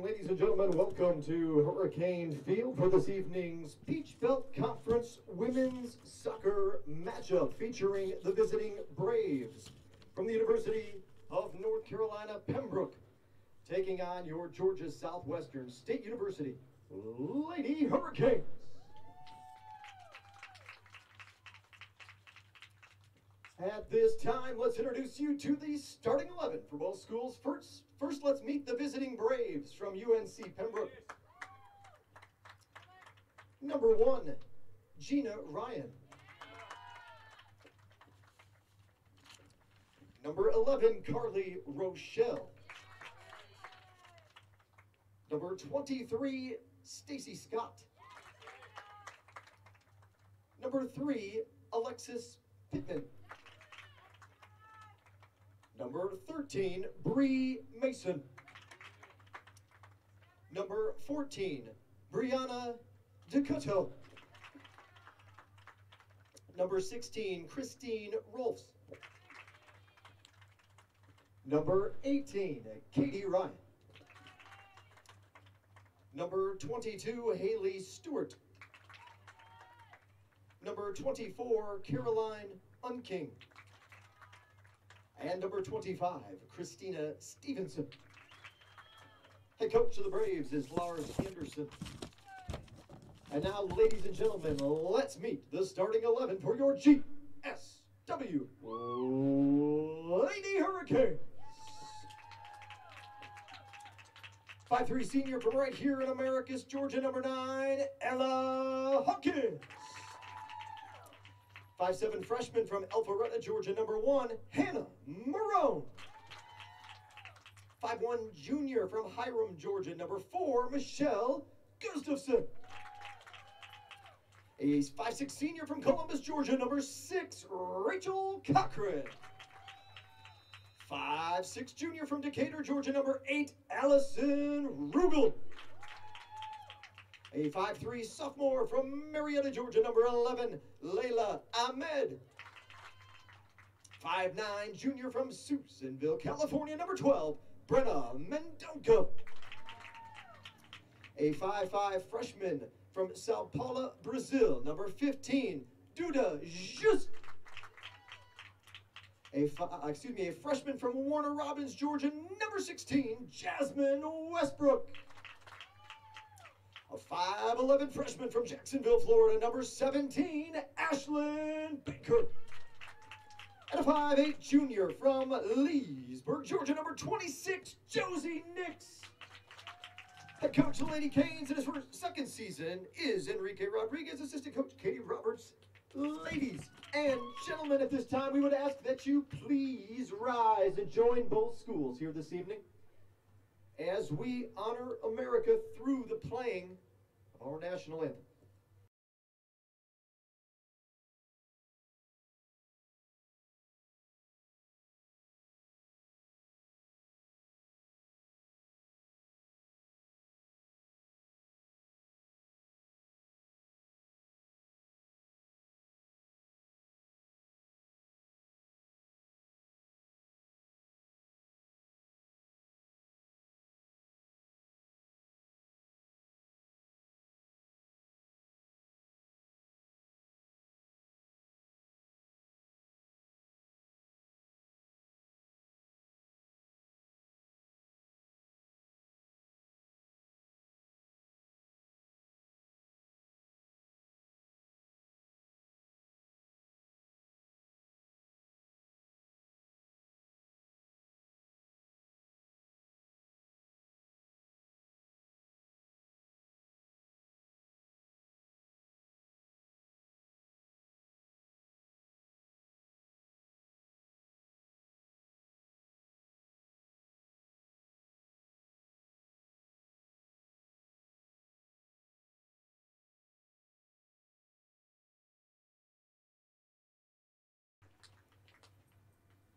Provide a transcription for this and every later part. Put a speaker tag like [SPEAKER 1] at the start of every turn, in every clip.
[SPEAKER 1] evening, ladies and gentlemen. Welcome to Hurricane Field for this evening's Peach Belt Conference Women's Soccer Matchup featuring the visiting Braves from the University of North Carolina, Pembroke, taking on your Georgia Southwestern State University Lady Hurricanes. At this time, let's introduce you to the starting 11 for both schools. First, let's meet the visiting Braves from UNC Pembroke. Number 1, Gina Ryan. Number 11, Carly Rochelle. Number 23, Stacy Scott. Number 3, Alexis Pittman. Number 13, Bree Mason. Number 14, Brianna DeCotto. Number 16, Christine Rolfs. Number 18, Katie Ryan. Number 22, Haley Stewart. Number 24, Caroline Unking. And number 25, Christina Stevenson. Head coach of the Braves is Lars Anderson. And now, ladies and gentlemen, let's meet the starting 11 for your GSW Lady Hurricanes. 5'3" senior from right here in Americus, Georgia, number 9, Ella Hawkins. 5'7" freshman from Alpharetta, Georgia, number 1, Hannah Marone. 5'1" junior from Hiram, Georgia, number 4, Michelle Gustafson. A 5'6" senior from Columbus, Georgia, number 6, Rachel Cochran. 5'6" junior from Decatur, Georgia, number 8, Allison Rugel. A 5'3" sophomore from Marietta, Georgia, number 11, Layla Ahmed. 5'9" junior from Susanville, California, number 12, Brenna Mendonca. A 5'5" freshman from Sao Paulo, Brazil, number 15, Duda Just. A freshman from Warner Robins, Georgia, number 16, Jasmine Westbrook. A 5'11" freshman from Jacksonville, Florida, number 17, Ashlyn Baker. And a 5'8" junior from Leesburg, Georgia, number 26, Josie Nix. Head coach of the Lady Canes in his second season is Enrique Rodriguez, assistant coach Katie Roberts. Ladies and gentlemen, at this time, we would ask that you please rise and join both schools here this evening as we honor America through the playing of our national anthem.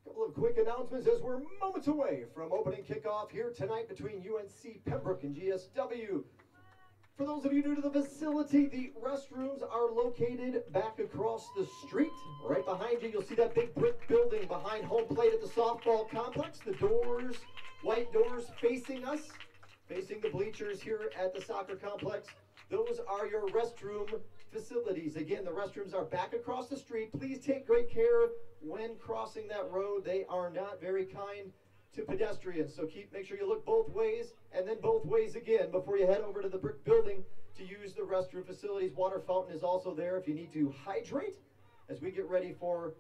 [SPEAKER 1] Couple of quick announcements as we're moments away from opening kickoff here tonight between UNC Pembroke and GSW. For those of you new to the facility, the restrooms are located back across the street. Right behind you, you'll see that big brick building behind home plate at the softball complex. The doors, white doors facing us. facing the bleachers here at the soccer complex, those are your restroom facilities. Again, the restrooms are back across the street. Please take great care when crossing that road. They are not very kind to pedestrians, so make sure you look both ways and then both ways again before you head over to the brick building to use the restroom facilities. Water fountain is also there if you need to hydrate as we get ready for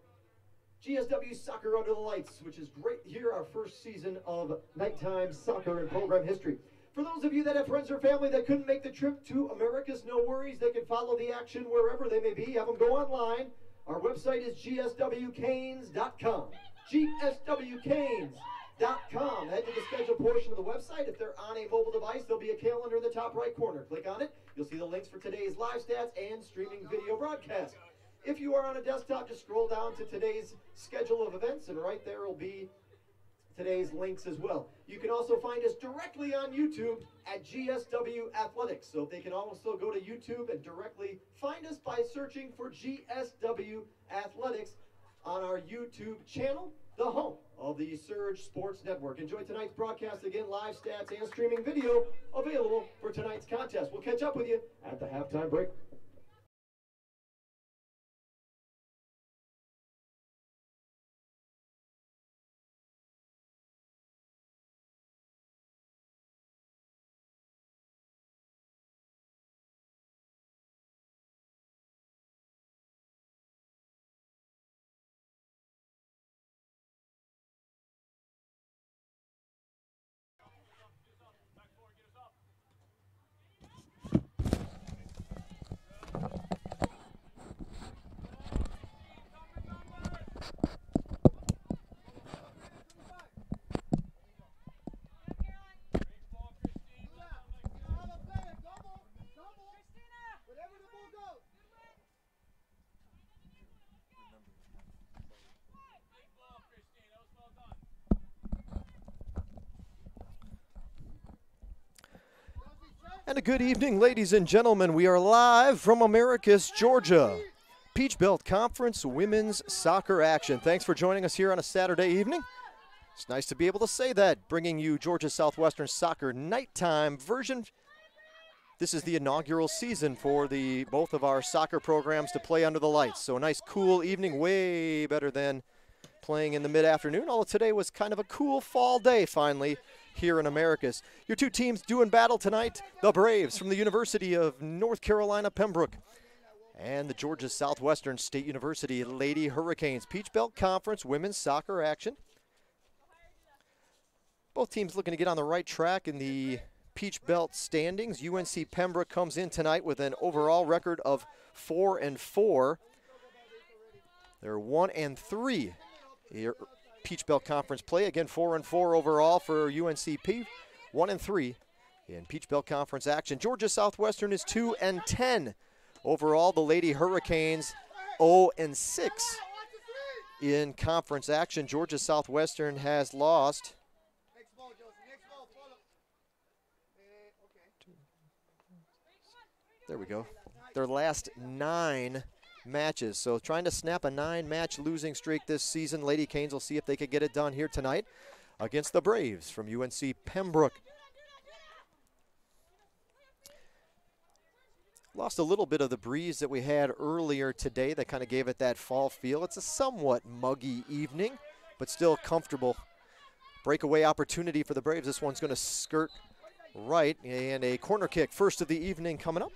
[SPEAKER 1] GSW Soccer Under the Lights, which is great here, our first season of nighttime soccer in program history. For those of you that have friends or family that couldn't make the trip to Americus, no worries. They can follow the action wherever they may be. Have them go online. Our website is gswcanes.com. gswcanes.com. Head to the schedule portion of the website. If they're on a mobile device, there'll be a calendar in the top right corner. Click on it. You'll see the links for today's live stats and streaming video broadcast. If you are on a desktop, just scroll down to today's schedule of events, and right there will be today's links as well. You can also find us directly on YouTube at GSW Athletics. So they can also go to YouTube and directly find us by searching for GSW Athletics on our YouTube channel, the home of the Surge Sports Network. Enjoy tonight's broadcast. Again, live stats and streaming video available for tonight's contest. We'll catch up with you at the halftime break.
[SPEAKER 2] And a good evening, ladies and gentlemen. We are live from Americus, Georgia. Peach Belt Conference women's soccer action. Thanks for joining us here on a Saturday evening. It's nice to be able to say that, bringing you Georgia Southwestern soccer nighttime version. This is the inaugural season for both of our soccer programs to play under the lights. So a nice cool evening, way better than playing in the mid-afternoon, although today was kind of a cool fall day finally here in Americus. Your two teams doing battle tonight, the Braves from the University of North Carolina, Pembroke, and the Georgia Southwestern State University Lady Hurricanes. Peach Belt Conference women's soccer action. Both teams looking to get on the right track in the Peach Belt standings. UNC Pembroke comes in tonight with an overall record of 4-4. They're 1-3 here. Peach Belt Conference play. Again, 4-4 overall for UNCP, 1-3 in Peach Belt Conference action. Georgia Southwestern is 2-10 overall. The Lady Hurricanes 0-6 in conference action. Georgia Southwestern has lost their last 9 matches. So trying to snap a 9-match losing streak this season. Lady Canes will see if they can get it done here tonight against the Braves from UNC Pembroke. Lost a little bit of the breeze that we had earlier today that kind of gave it that fall feel. It's a somewhat muggy evening, but still comfortable. Breakaway opportunity for the Braves. This one's going to skirt right, and a corner kick first of the evening coming up.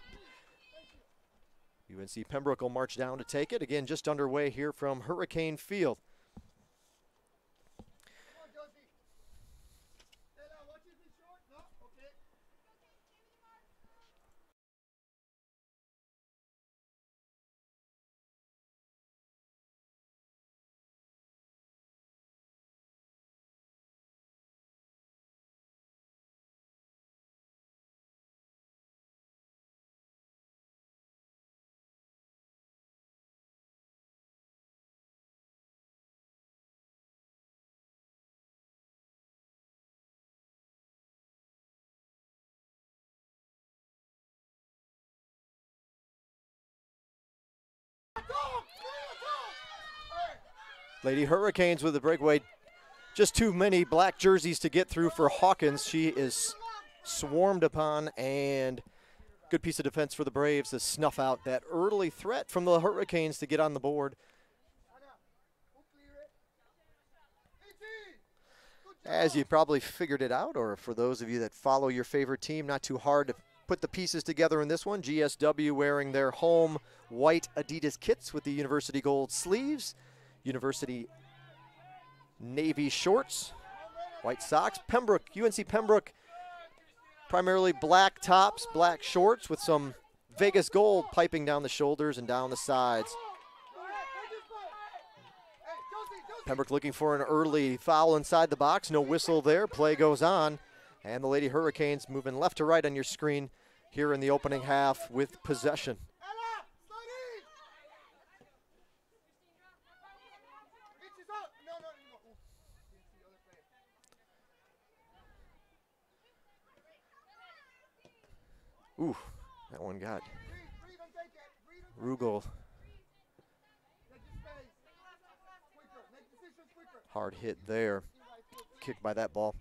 [SPEAKER 2] UNC Pembroke will march down to take it. Again, just underway here from Hurricane Field. Lady Hurricanes with the breakaway. Just too many black jerseys to get through for Hawkins. She is swarmed upon, and good piece of defense for the Braves to snuff out that early threat from the Hurricanes to get on the board. As you probably figured it out, or for those of you that follow your favorite team, not too hard to put the pieces together in this one. GSW wearing their home white Adidas kits with the University gold sleeves, University navy shorts, white socks. Pembroke, UNC Pembroke, primarily black tops, black shorts with some Vegas gold piping down the shoulders and down the sides. Pembroke looking for an early foul inside the box. No whistle there. Play goes on. And the Lady Hurricanes moving left to right on your screen here in the opening half with possession. Ooh, that one got Rugel. Hard hit there. Kicked by that ball.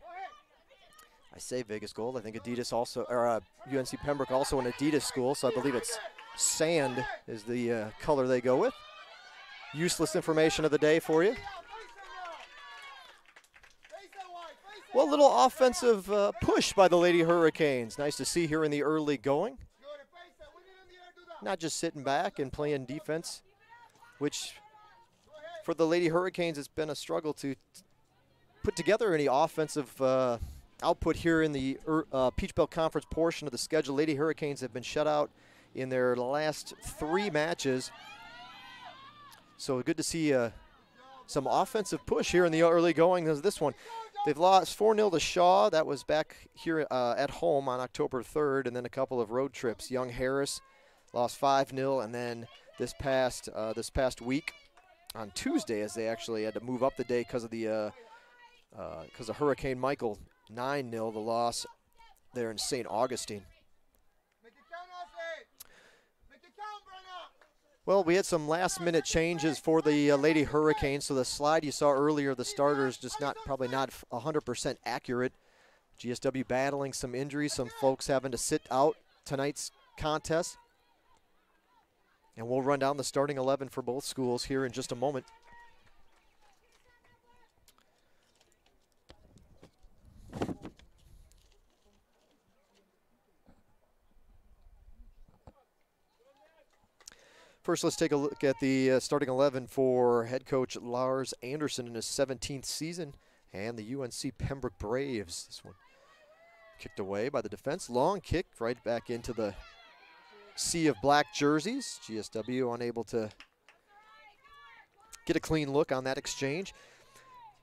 [SPEAKER 2] I say Vegas gold. I think Adidas also, or UNC Pembroke also an Adidas school, so I believe it's sand is the color they go with. Useless information of the day for you. Well, a little offensive push by the Lady Hurricanes. Nice to see here in the early going. Not just sitting back and playing defense, which for the Lady Hurricanes it's been a struggle to put together any offensive output here in the Peach Belt Conference portion of the schedule. Lady Hurricanes have been shut out in their last 3 matches. So good to see some offensive push here in the early going of this one. They've lost 4-0 to Shaw. That was back here at home on October 3rd, and then a couple of road trips. Young Harris lost 5-0, and then this past week on Tuesday, as they actually had to move up the day because of Hurricane Michael, 9-0 the loss there in St. Augustine. Well, we had some last-minute changes for the Lady Hurricanes, so the slide you saw earlier, the starters just probably not 100% accurate. GSW battling some injuries, some folks having to sit out tonight's contest. And we'll run down the starting 11 for both schools here in just a moment. First, let's take a look at the starting 11 for head coach Lars Anderson in his 17th season and the UNC Pembroke Braves. This one kicked away by the defense. Long kick right back into the sea of black jerseys. GSW unable to get a clean look on that exchange.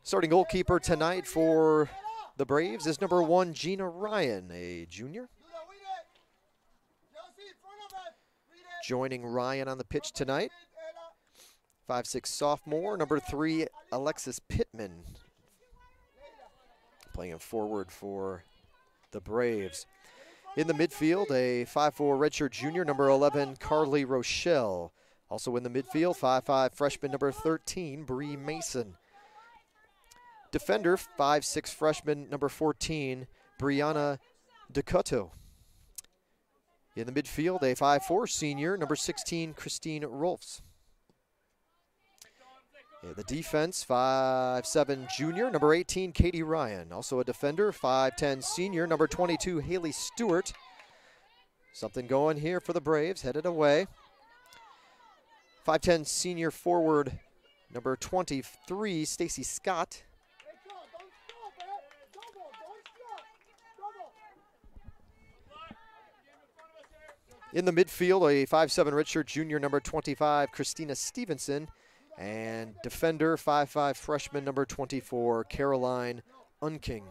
[SPEAKER 2] Starting goalkeeper tonight for the Braves is number 1, Gina Ryan, a junior. Joining Ryan on the pitch tonight, 5'6" sophomore, number 3, Alexis Pittman, playing forward for the Braves. In the midfield, a 5'4" redshirt junior, number 11, Carly Rochelle. Also in the midfield, 5'5" freshman, number 13, Bree Mason. Defender, 5'6" freshman, number 14, Brianna DeCotto. In the midfield, a 5'4" senior, number 16, Christine Rolfs. In the defense, 5'7" junior, number 18, Katie Ryan. Also a defender, 5'10" senior, number 22, Haley Stewart. Something going here for the Braves, headed away. 5'10" senior forward, number 23, Stacy Scott. In the midfield, a 5'7" redshirt junior, number 25, Christina Stevenson. And defender, 5'5" freshman, number 24, Caroline Unking.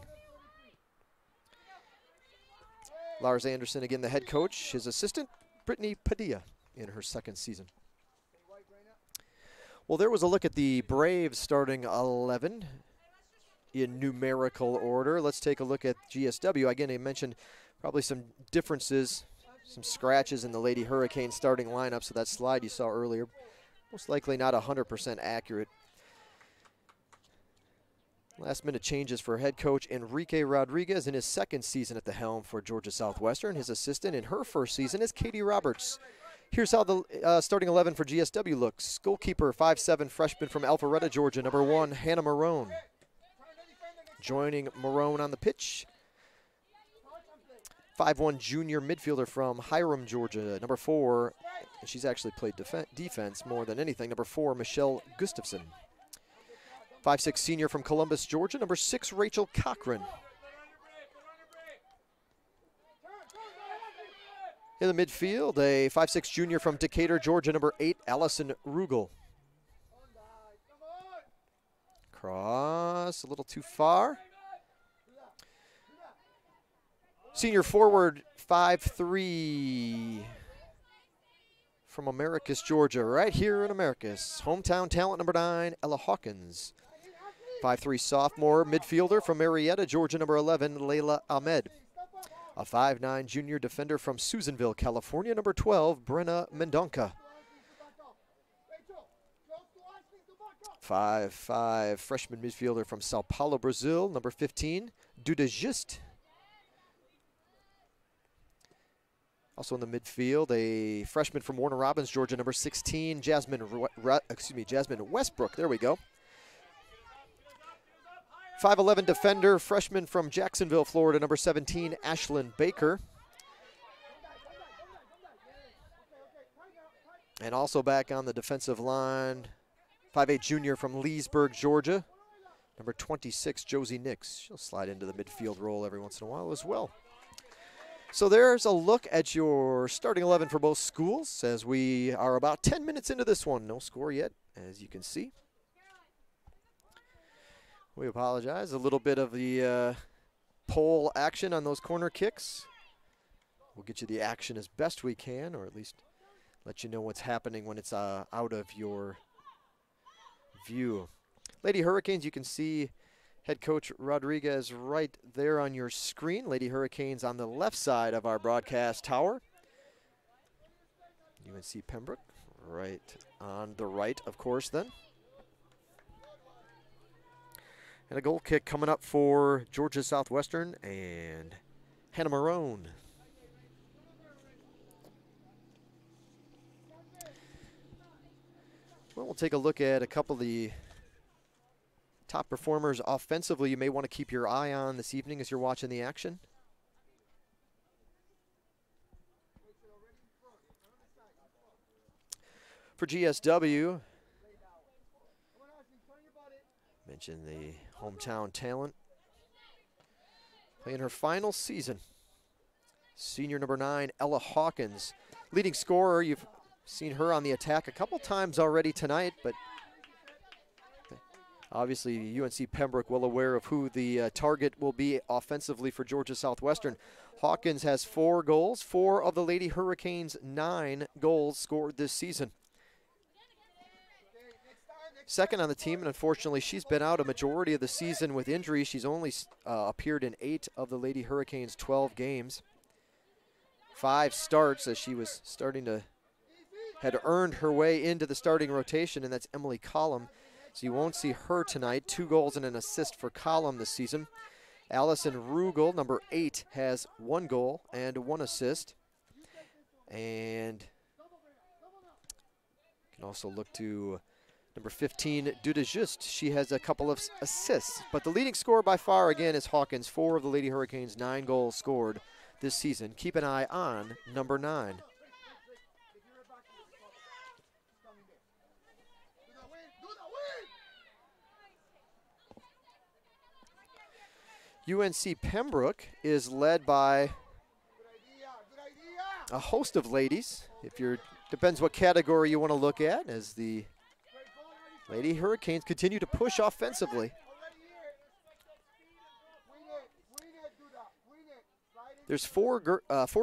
[SPEAKER 2] Lars Anderson, again, the head coach. His assistant, Brittany Padilla, in her 2nd season. Well, there was a look at the Braves starting 11 in numerical order. Let's take a look at GSW. Again, I mentioned probably some differences, some scratches in the Lady Hurricane starting lineup, so that slide you saw earlier, most likely not 100% accurate. Last-minute changes for head coach Enrique Rodriguez in his second season at the helm for Georgia Southwestern. His assistant in her first season is Katie Roberts. Here's how the starting 11 for GSW looks. Goalkeeper, 5'7", freshman from Alpharetta, Georgia, number 1, Hannah Marone. Joining Marone on the pitch, 5'1" junior midfielder from Hiram, Georgia, number 4. She's actually played defense more than anything, number 4, Michelle Gustafson. 5'6" senior from Columbus, Georgia, number 6, Rachel Cochran. In the midfield, a 5'6" junior from Decatur, Georgia, number 8, Allison Rugel. Cross, a little too far. Senior forward, 5'3", from Americus, Georgia, right here in Americus. Hometown talent, number 9, Ella Hawkins. 5'3" sophomore midfielder from Marietta, Georgia, number 11, Layla Ahmed. A 5'9" junior defender from Susanville, California, number 12, Brenna Mendonca. 5'5" freshman midfielder from Sao Paulo, Brazil, number 15, Duda Just. Also in the midfield, a freshman from Warner Robins, Georgia, number 16, Jasmine Westbrook. There we go. 5'11" defender, freshman from Jacksonville, Florida, number 17, Ashlyn Baker. And also back on the defensive line, 5'8" junior from Leesburg, Georgia, number 26, Josie Nix. She'll slide into the midfield role every once in a while as well. So there's a look at your starting 11 for both schools as we are about 10 minutes into this one. No score yet, as you can see. We apologize. A little bit of the pole action on those corner kicks. We'll get you the action as best we can, or at least let you know what's happening when it's out of your view. Lady Hurricanes, you can see head coach Rodriguez right there on your screen. Lady Hurricanes on the left side of our broadcast tower. UNC Pembroke right on the right, of course, then. And a goal kick coming up for Georgia Southwestern and Hannah Marone. Well, we'll take a look at a couple of the top performers offensively you may want to keep your eye on this evening as you're watching the action. For GSW, mentioned the hometown talent playing her final season. Senior number 9, Ella Hawkins. Leading scorer, you've seen her on the attack a couple times already tonight, but obviously UNC Pembroke well aware of who the target will be offensively for Georgia Southwestern. Hawkins has 4 goals, 4 of the Lady Hurricanes' 9 goals scored this season. Second on the team, and unfortunately she's been out a majority of the season with injury. She's only appeared in 8 of the Lady Hurricanes' 12 games. 5 starts as she was had earned her way into the starting rotation, and that's Emily Collum. So you won't see her tonight. 2 goals and an assist for Collum this season. Allison Rugel, number 8, has 1 goal and 1 assist. And you can also look to number 15, Duda Just. She has a couple of assists. But the leading scorer by far, again, is Hawkins. 4 of the Lady Hurricanes' 9 goals scored this season. Keep an eye on number 9. UNC Pembroke is led by a host of ladies. Depends what category you want to look at, as the Lady Hurricanes continue to push offensively. There's four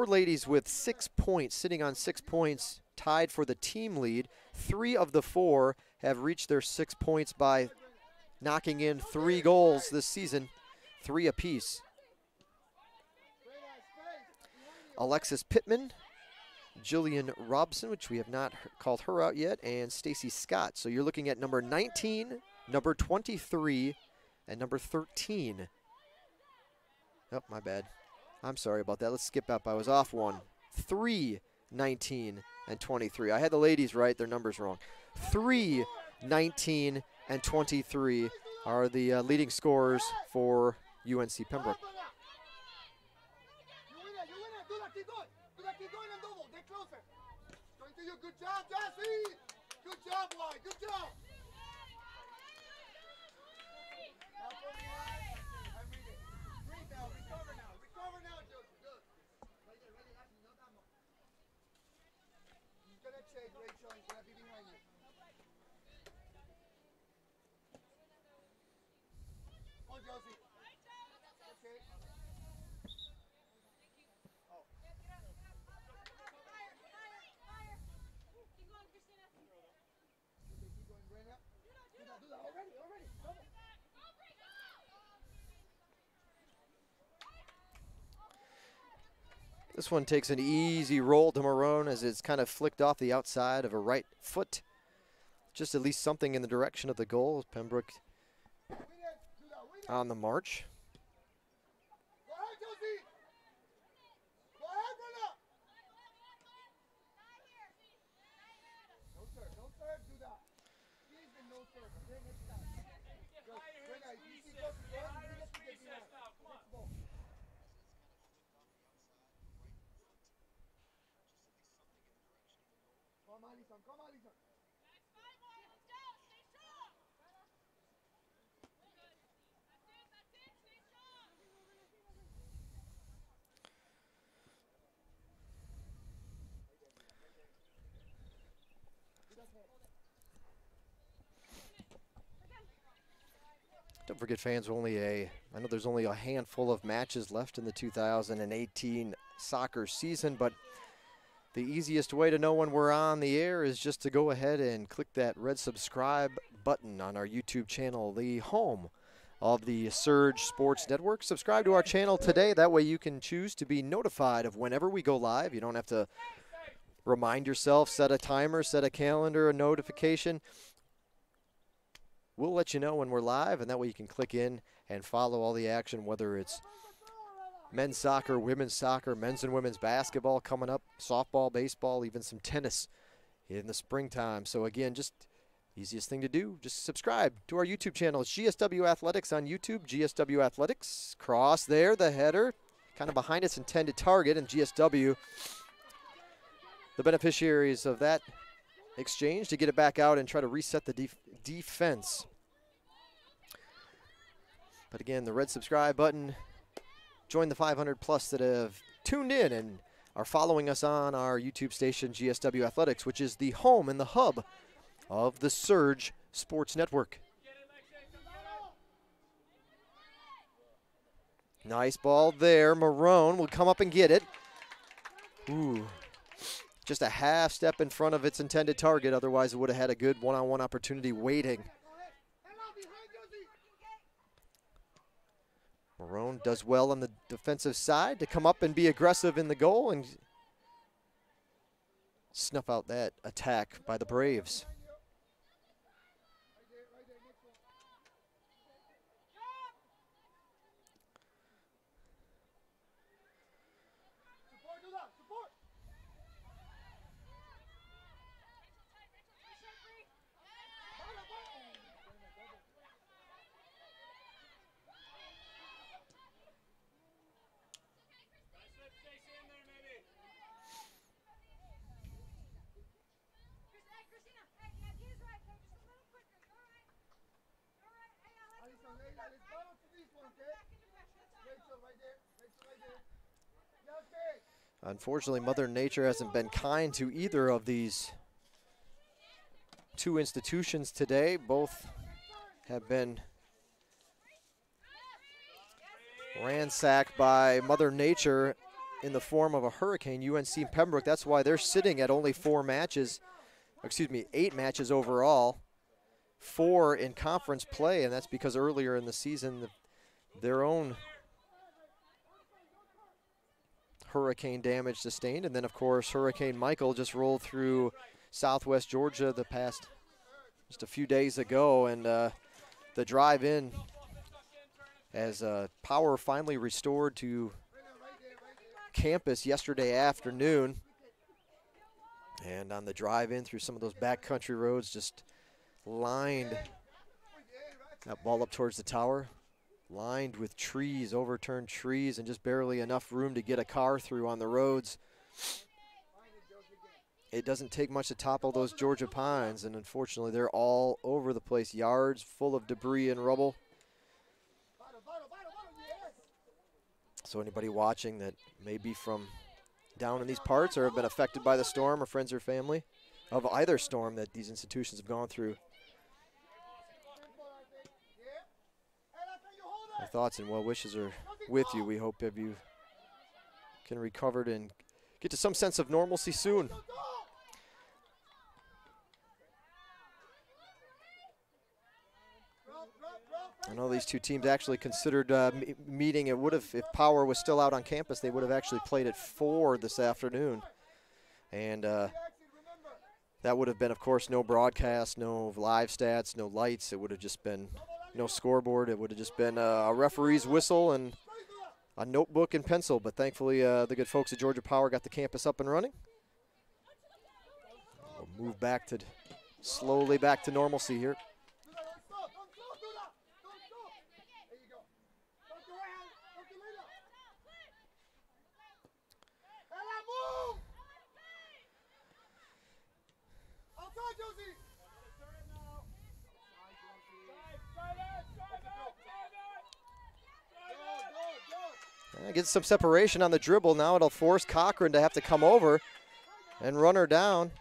[SPEAKER 2] ladies with 6 points, sitting on 6 points, tied for the team lead. 3 of the 4 have reached their 6 points by knocking in 3 goals this season, 3 apiece. Alexis Pittman, Jillian Robson, which we have not called her out yet, and Stacy Scott. So you're looking at number 19, number 23, and number 13. Oh, my bad. I'm sorry about that. Let's skip up. I was off one. 3, 19, and 23. I had the ladies right. Their numbers wrong. 3, 19, and 23 are the leading scorers for UNC Pembroke.
[SPEAKER 3] Good job, Jesse! Good job, boy! Good job! Breathe now, recover now. Recover now, Joseph. Good. Ready, no time. He's gonna check, Rachel. He's gonna be behind you. On, Josie. Okay.
[SPEAKER 2] This one takes an easy roll to Marone as it's kind of flicked off the outside of her right foot. Just at least something in the direction of the goal. Pembroke on the march.
[SPEAKER 3] Go ahead, Josie. Go ahead, Brenda. No, sir. No, sir. Do that. Please, no, sir. Okay, next time. Go. Brenda, if you see Josie, go ahead. You get behind. Next ball. Come on, Alison. Come on, Alison.
[SPEAKER 2] Don't forget, fans, I know there's only a handful of matches left in the 2018 soccer season, but the easiest way to know when we're on the air is just to go ahead and click that red subscribe button on our YouTube channel, the home of the Surge Sports Network. Subscribe to our channel today. That way you can choose to be notified of whenever we go live. You don't have to remind yourself, set a timer, set a calendar, a notification. We'll let you know when we're live, and that way you can click in and follow all the action, whether it's men's soccer, women's soccer, men's and women's basketball coming up, softball, baseball, even some tennis in the springtime. So again, just easiest thing to do, just subscribe to our YouTube channel. It's GSW Athletics on YouTube, GSW Athletics. Cross there, the header, kind of behind its intended target, and GSW, the beneficiaries of that exchange to get it back out and try to reset the defense. But again, the red subscribe button. Join the 500 plus that have tuned in and are following us on our YouTube station, GSW Athletics, which is the home and the hub of the Surge Sports Network. Nice ball there. Marone will come up and get it. Ooh, just a half step in front of its intended target. Otherwise, it would have had a good one-on-one opportunity waiting. Marone does well on the defensive side to come up and be aggressive in the goal and snuff out that attack by the Braves. Unfortunately, Mother Nature hasn't been kind to either of these two institutions today. Both have been ransacked by Mother Nature in the form of a hurricane. UNC and Pembroke, that's why they're sitting at only 8 matches overall, 4 in conference play, and that's because earlier in the season, their own hurricane damage sustained. And then, of course, Hurricane Michael just rolled through southwest Georgia just a few days ago, and the drive in as power finally restored to campus yesterday afternoon. And on the drive in through some of those backcountry roads, just lined that ball up towards the tower, lined with trees, overturned trees, and just barely enough room to get a car through on the roads. It doesn't take much to topple those Georgia pines, and unfortunately they're all over the place, yards full of debris and rubble. So anybody watching that may be from down in these parts or have been affected by the storm, or friends or family of either storm that these institutions have gone through, our thoughts and well wishes are with you. We hope that you can recover and get to some sense of normalcy soon. I know these two teams actually considered meeting. It would have, if power was still out on campus, they would have actually played at 4 this afternoon. And that would have been, of course, no broadcast, no live stats, no lights. It would have just been no scoreboard. It would have just been a referee's whistle and a notebook and pencil. But thankfully, the good folks at Georgia Power got the campus up and running. We'll move back to slowly back to normalcy here. Gets some separation on the dribble. Now it'll force Cochran to have to come over and run her down.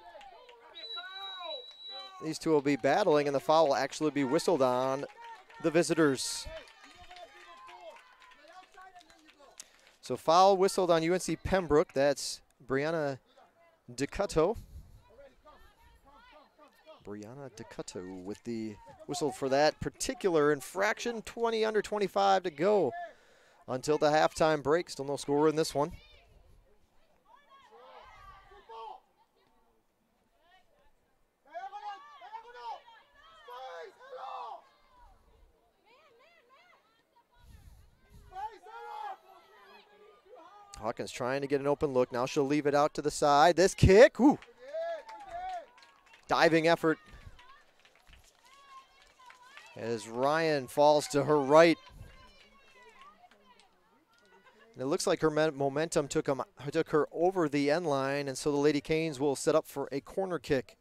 [SPEAKER 2] These two will be battling, and the foul will actually be whistled on the visitors. So foul whistled on UNC Pembroke. That's Brianna DeCutto. Brianna DeCutto with the whistle for that particular infraction. 20 under 25 to go until the halftime break. Still no score in this one. Hawkins trying to get an open look. Now she'll leave it out to the side. This kick, ooh. Diving effort as Ryan falls to her right. And it looks like her momentum took her over the end line, and so the Lady Canes will set up for a corner kick.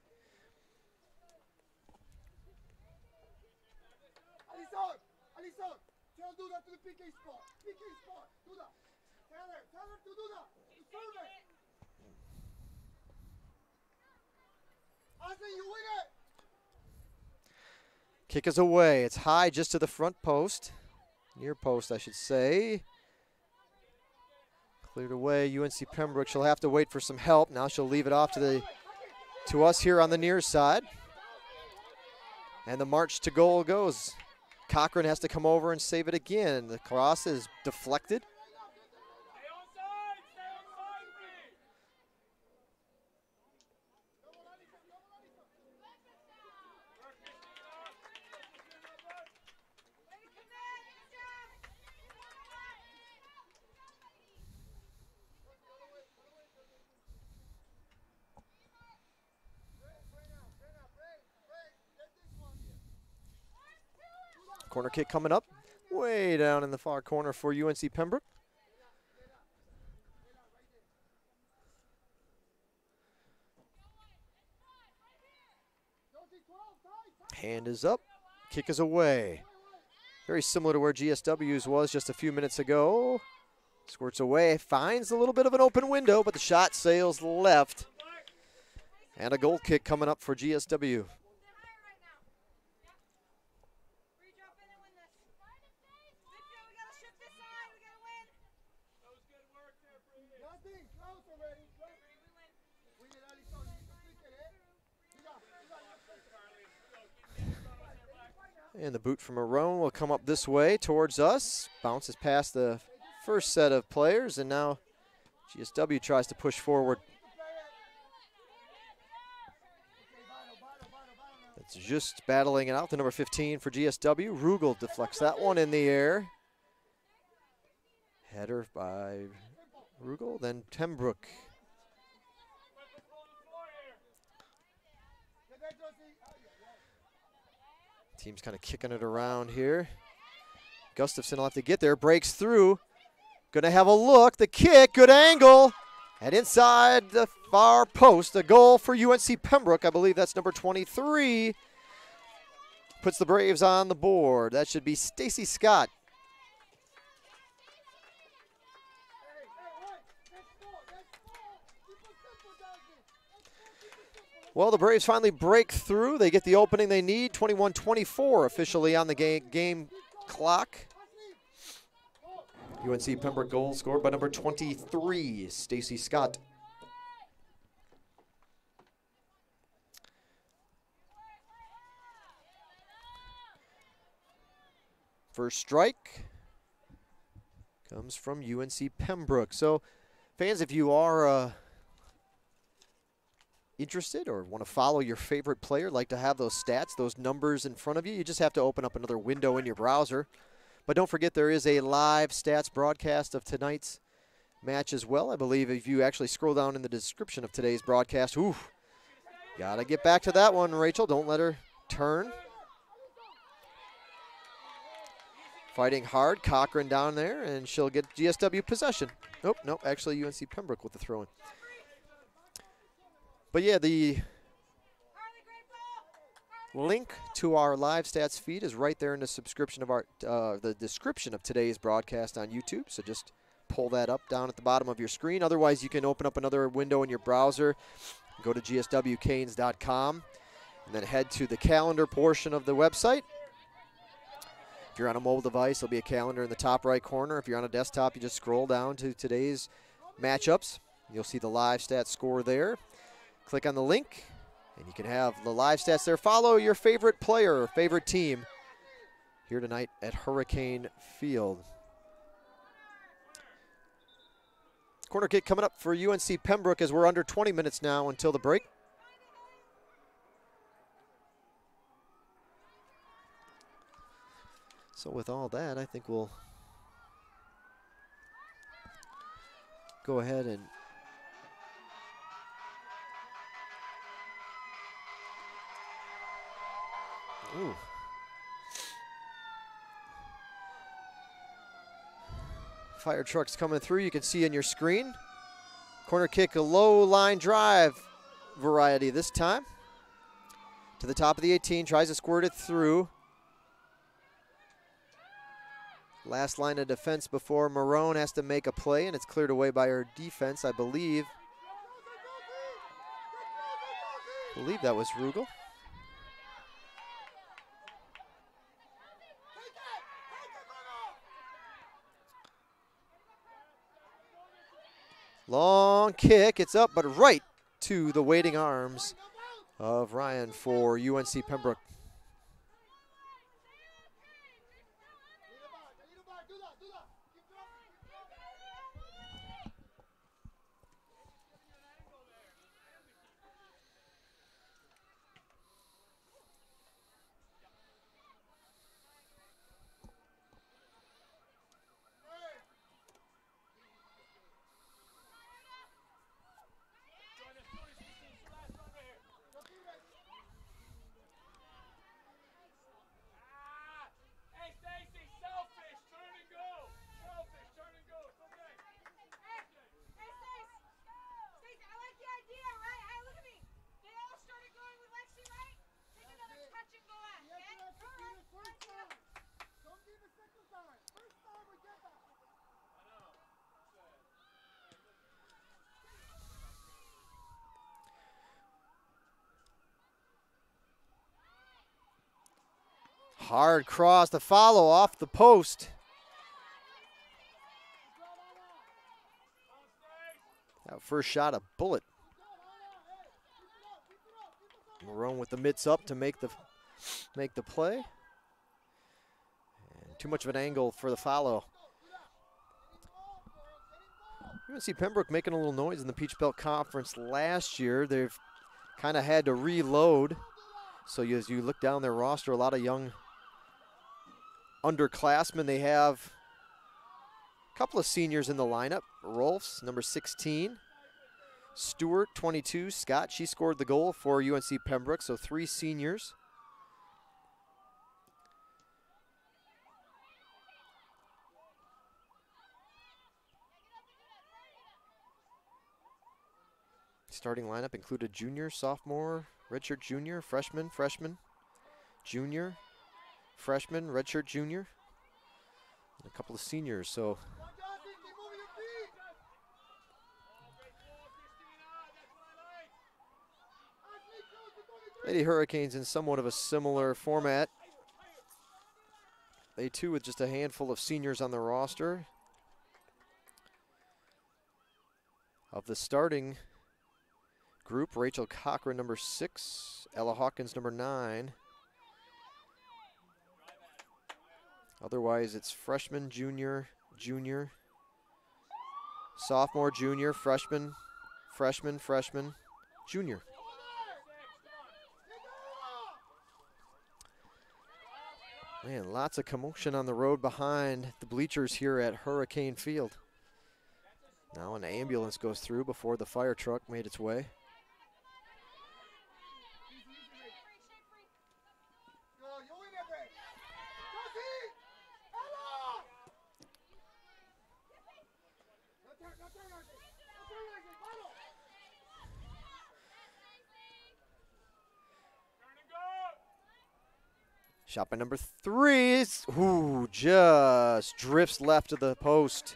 [SPEAKER 2] Kick is away. It's high just to the front post. Near post, I should say. Cleared away. UNC Pembroke. She'll have to wait for some help. Now she'll leave it off to us here on the near side. And the march to goal goes. Cochran has to come over and save it again. The cross is deflected. Corner kick coming up, way down in the far corner for UNC Pembroke. Hand is up, kick is away. Very similar to where GSW's was just a few minutes ago. Squirts away, finds a little bit of an open window, but the shot sails left. And a goal kick coming up for GSW. And the boot from Marone will come up this way towards us. Bounces past the first set of players, and now GSW tries to push forward. It's just battling it out, the number 15 for GSW. Rugel deflects that one in the air. Header by Rugel, then Pembroke. Team's kind of kicking it around here. Gustafson will have to get there, breaks through. Gonna have a look, the kick, good angle. And inside the far post, a goal for UNC Pembroke. I believe that's number 23. Puts the Braves on the board. That should be Stacy Scott. Well, the Braves finally break through. They get the opening they need. 21-24 officially on the game clock. UNC Pembroke goal scored by number 23, Stacy Scott. First strike comes from UNC Pembroke. So, fans, if you are interested or want to follow your favorite player, like to have those stats, those numbers in front of you, you just have to open up another window in your browser. But don't forget, there is a live stats broadcast of tonight's match as well. I believe if you actually scroll down in the description of today's broadcast, gotta get back to that one, Rachel. Don't let her turn. Fighting hard, Cochran down there, and she'll get GSW possession. Nope, actually UNC Pembroke with the throw-in. But yeah, the link to our live stats feed is right there in the subscription of the description of today's broadcast on YouTube. So just pull that up down at the bottom of your screen. Otherwise, you can open up another window in your browser, go to gswcanes.com, and then head to the calendar portion of the website. If you're on a mobile device, there'll be a calendar in the top right corner. If you're on a desktop, you just scroll down to today's matchups. You'll see the live stats score there. Click on the link, and you can have the live stats there. Follow your favorite player or favorite team here tonight at Hurricane Field. Corner kick coming up for UNC Pembroke as we're under 20 minutes now until the break. So with all that, I think we'll go ahead and fire trucks coming through. You can see on your screen. Corner kick, a low line drive variety this time. To the top of the 18, tries to squirt it through. Last line of defense before Marone has to make a play, and it's cleared away by our defense, I believe. I believe that was Rugel. Long kick, it's up, but right to the waiting arms of Ryan for UNC Pembroke. Hard cross to follow off the post. That first shot, a bullet. Marone with the mitts up to make the play. And too much of an angle for the follow. UNC Pembroke making a little noise in the Peach Belt Conference last year. They've kind of had to reload. So as you look down their roster, a lot of young underclassmen. They have Couple of seniors in the lineup. Rolfs, number 16. Stewart, 22. Scott, she scored the goal for UNC Pembroke, so 3 seniors. Starting lineup included junior, sophomore, redshirt junior, freshman, junior, freshman, redshirt junior, and a couple of seniors. So Lady Hurricanes in somewhat of a similar format. They too with just a handful of seniors on the roster. Of the starting group, Rachel Cochran, number 6, Ella Hawkins, number 9. Otherwise, it's freshman, junior, sophomore, junior, freshman, junior. Man, lots of commotion on the road behind the bleachers here at Hurricane Field. Now an ambulance goes through before the fire truck made its way. Shot by number 3. Ooh, just drifts left of the post.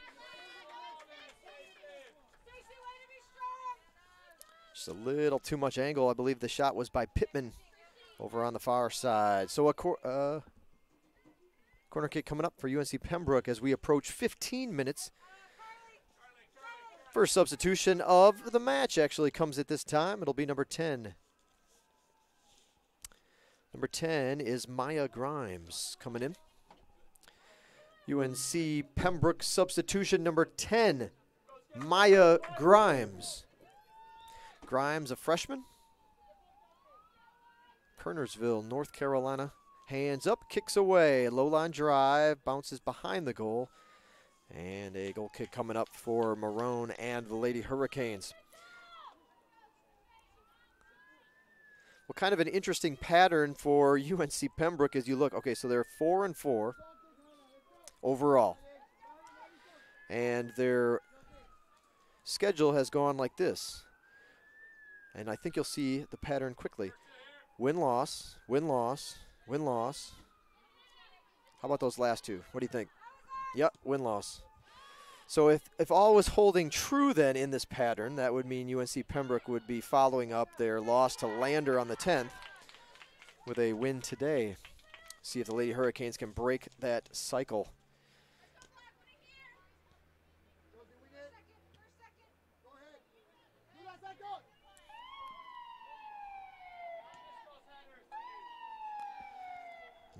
[SPEAKER 2] Just a little too much angle. I believe the shot was by Pittman over on the far side. So a corner kick coming up for UNC Pembroke as we approach 15 minutes. First substitution of the match actually comes at this time. It'll be number 10. Number 10 is Maya Grimes coming in. UNC Pembroke substitution number 10, Maya Grimes. Grimes, a freshman. Kernersville, North Carolina. Hands up, kicks away. Low line drive, bounces behind the goal. And a goal kick coming up for Marone and the Lady Hurricanes. Well, kind of an interesting pattern for UNC Pembroke as you look. Okay, so they're 4-4 overall. And their schedule has gone like this. And I think you'll see the pattern quickly. Win-loss, win-loss, win-loss. How about those last two? What do you think? Yep, win-loss. So if all was holding true then in this pattern, that would mean UNC Pembroke would be following up their loss to Lander on the 10th with a win today. See if the Lady Hurricanes can break that cycle.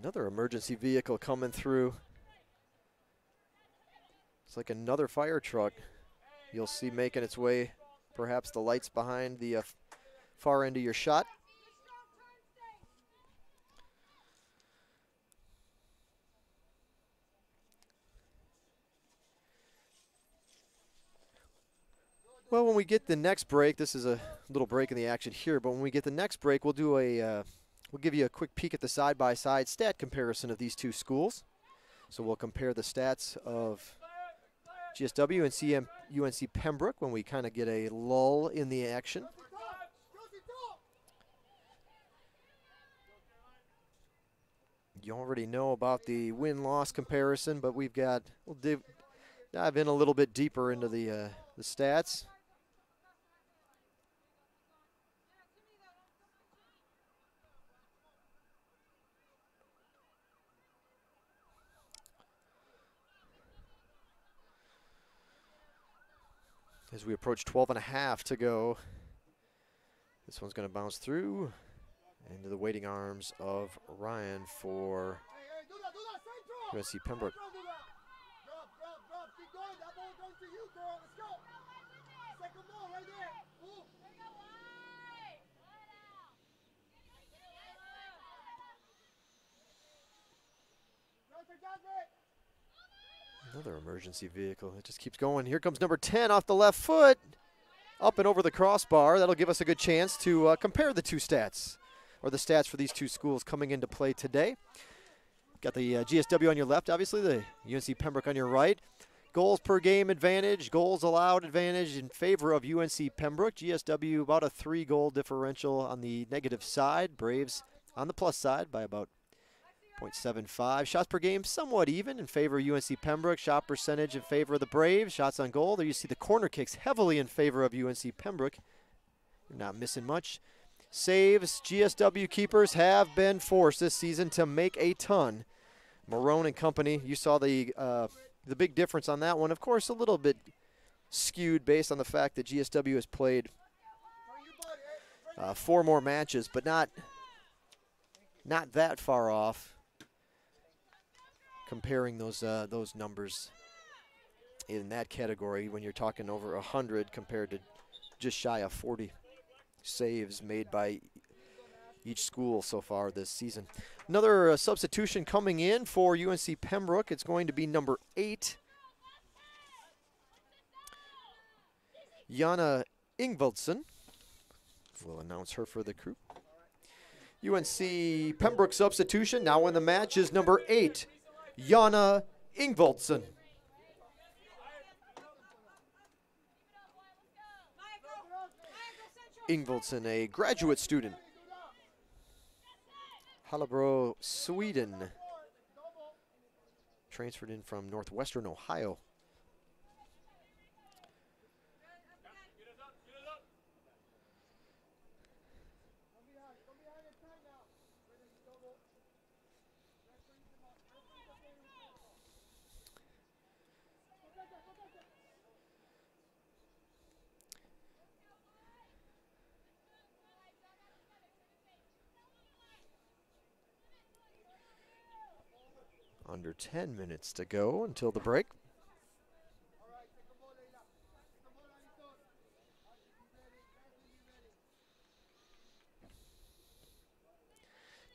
[SPEAKER 2] Another emergency vehicle coming through. It's like another fire truck you'll see making its way, perhaps the lights behind the far end of your shot. Well, when we get the next break, this is a little break in the action here, but when we get the next break, we'll do we'll give you a quick peek at the side-by-side stat comparison of these two schools. So we'll compare the stats of GSW and UNC Pembroke when we kind of get a lull in the action. You already know about the win-loss comparison, but we'll dive in a little bit deeper into the stats. As we approach 12.5 to go, this one's going to bounce through into the waiting arms of Ryan for UNC Pembroke. Another emergency vehicle. It just keeps going. Here comes number 10 off the left foot. Up and over the crossbar. That'll give us a good chance to compare the two stats, or the stats for these two schools coming into play today. Got the GSW on your left, obviously, the UNC Pembroke on your right. Goals per game advantage, goals allowed advantage in favor of UNC Pembroke. GSW about a 3-goal differential on the negative side. Braves on the plus side by about 0.75. Shots per game somewhat even in favor of UNC Pembroke. Shot percentage in favor of the Braves. Shots on goal. There you see the corner kicks heavily in favor of UNC Pembroke. You're not missing much. Saves, GSW keepers have been forced this season to make a ton. Marone and company, you saw the big difference on that one. Of course, a little bit skewed based on the fact that GSW has played 4 more matches, but not that far off. Comparing those numbers in that category when you're talking over 100 compared to just shy of 40 saves made by each school so far this season. Another substitution coming in for UNC Pembroke. It's going to be number 8, Jana Ingvaldsen. We'll announce her for the crew. UNC Pembroke substitution now in the match is number 8, Jana Ingvaldsen. Ingvaldsen, a graduate student. Hallebro, Sweden. Transferred in from Northwestern Ohio. Under 10 minutes to go until the break.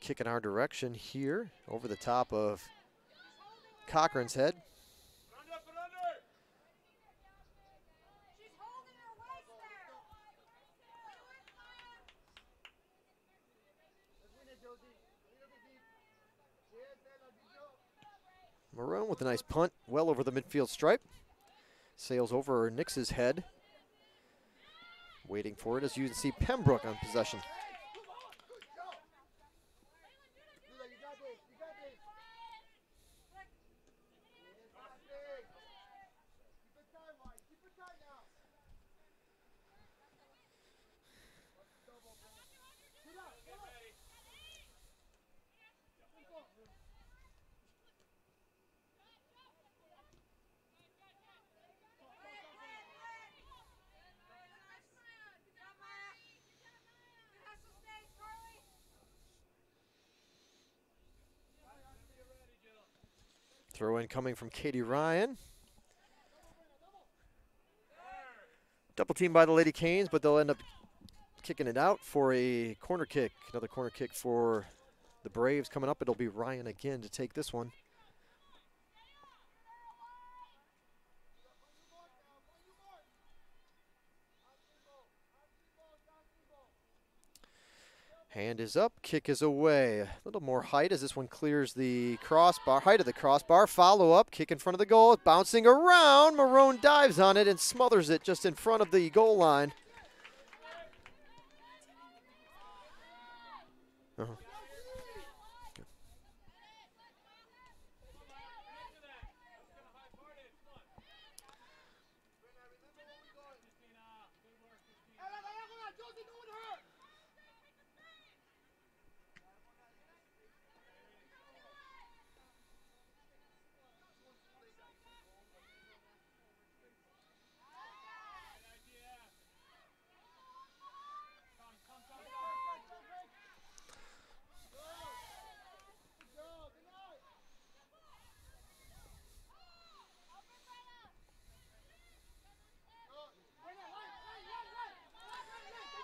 [SPEAKER 2] Kick in our direction here, over the top of Cochran's head. Marone with a nice punt, well over the midfield stripe. Sails over Nix's head. Waiting for it as you can see Pembroke on possession. Throw in coming from Katie Ryan. Double team by the Lady Canes, but they'll end up kicking it out for a corner kick. Another corner kick for the Braves coming up. It'll be Ryan again to take this one. Hand is up, kick is away. A little more height as this one clears the crossbar, height of the crossbar. Follow up, kick in front of the goal, bouncing around. Marone dives on it and smothers it just in front of the goal line.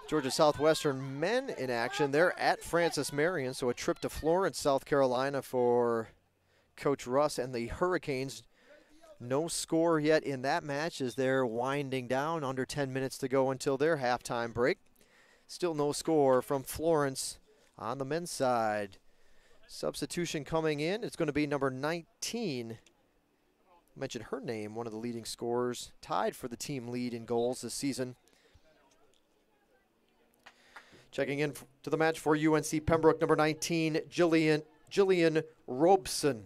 [SPEAKER 2] Georgia Southwestern men in action. They're at Francis Marion, so a trip to Florence, South Carolina for Coach Russ and the Hurricanes. No score yet in that match as they're winding down. Under 10 minutes to go until their halftime break. Still no score from Florence on the men's side. Substitution coming in. It's going to be number 19. I mentioned her name, one of the leading scorers, tied for the team lead in goals this season. Checking in to the match for UNC Pembroke, number 19, Jillian Robeson.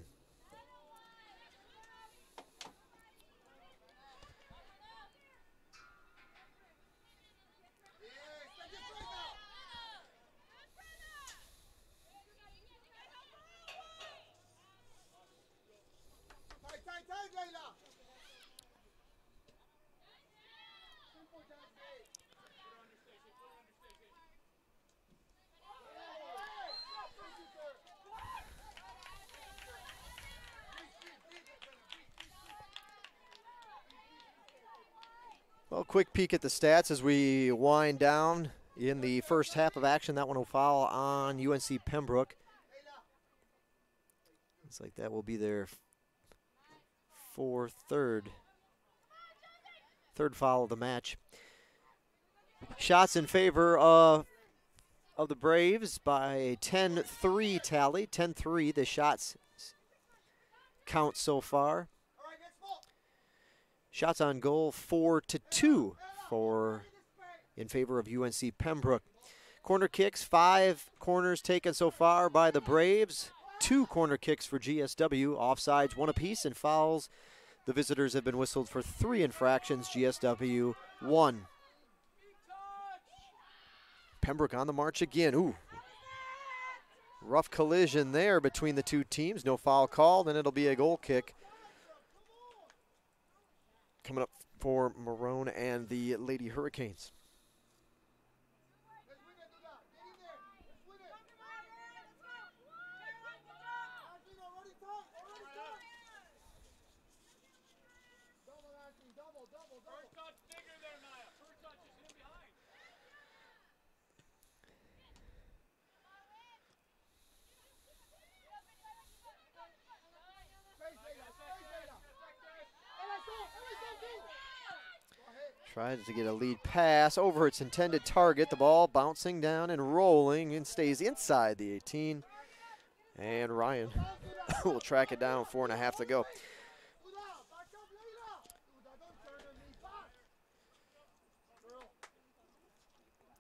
[SPEAKER 2] Well, quick peek at the stats as we wind down in the first half of action. That one will foul on UNC Pembroke. Looks like that will be their third foul of the match. Shots in favor of the Braves by a 10-3 tally. 10-3, the shots count so far. Shots on goal 4-2 in favor of UNC Pembroke. Corner kicks, 5 corners taken so far by the Braves. 2 corner kicks for GSW. Offsides, 1 apiece, and fouls. The visitors have been whistled for 3 infractions. GSW 1. Pembroke on the march again. Ooh. Rough collision there between the two teams. No foul called, and it'll be a goal kick coming up for Marone and the Lady Hurricanes. Tries to get a lead pass over its intended target. The ball bouncing down and rolling and stays inside the 18. And Ryan will track it down. 4.5 to go.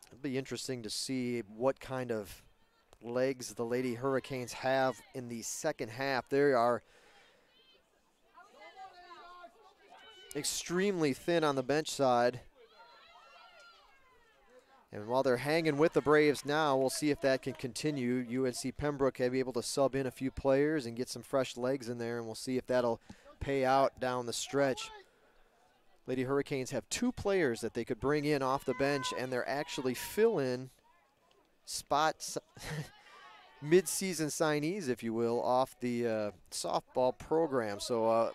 [SPEAKER 2] It'll be interesting to see what kind of legs the Lady Hurricanes have in the second half. They are extremely thin on the bench side. And while they're hanging with the Braves now, we'll see if that can continue. UNC Pembroke will be able to sub in a few players and get some fresh legs in there, and we'll see if that'll pay out down the stretch. Lady Hurricanes have 2 players that they could bring in off the bench, and they're actually fill-in spots, mid-season signees, if you will, off the softball program. So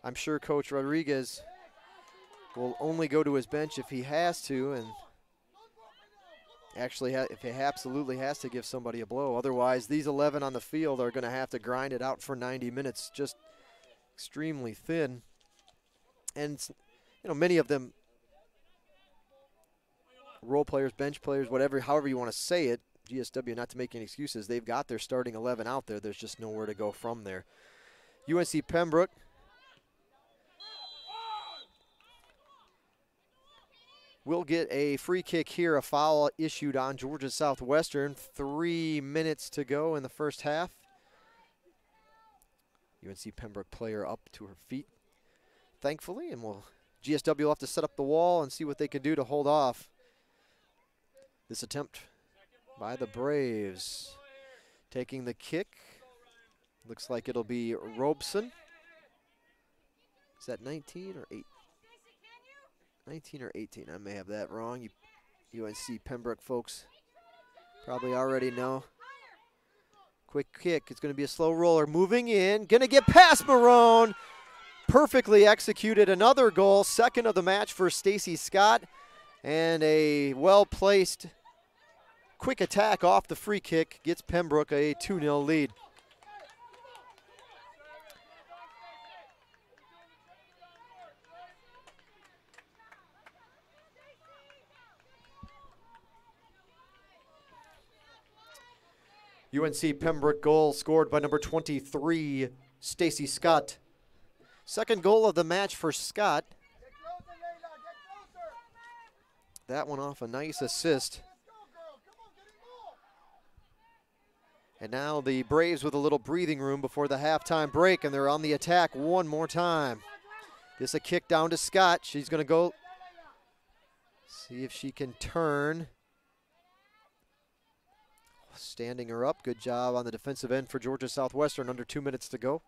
[SPEAKER 2] I'm sure Coach Rodriguez will only go to his bench if he has to, and actually if he absolutely has to give somebody a blow. Otherwise, these 11 on the field are going to have to grind it out for 90 minutes, just extremely thin. And, you know, many of them role players, bench players, whatever, however you want to say it, GSW, not to make any excuses, they've got their starting 11 out there. There's just nowhere to go from there. UNC Pembroke will get a free kick here, a foul issued on Georgia Southwestern. 3 minutes to go in the first half. UNC Pembroke player up to her feet, thankfully, and GSW will have to set up the wall and see what they can do to hold off this attempt by the Braves. Taking the kick, looks like it'll be Robeson. Is that 19 or 8? 19 or 18, I may have that wrong. You UNC Pembroke folks probably already know. Quick kick, it's going to be a slow roller. Moving in, going to get past Marone. Perfectly executed, another goal, second of the match for Stacy Scott. And a well-placed quick attack off the free kick gets Pembroke a 2-0 lead. UNC Pembroke goal scored by number 23, Stacy Scott. Second goal of the match for Scott.
[SPEAKER 3] Get closer, Layla. Get closer.
[SPEAKER 2] That one off a nice assist.
[SPEAKER 3] Let's go, girl. Come on, get involved.
[SPEAKER 2] And now the Braves with a little breathing room before the halftime break, and they're on the attack one more time. This a kick down to Scott. She's going to go see if she can turn. Standing her up. Good job on the defensive end for Georgia Southwestern. Under 2 minutes to go.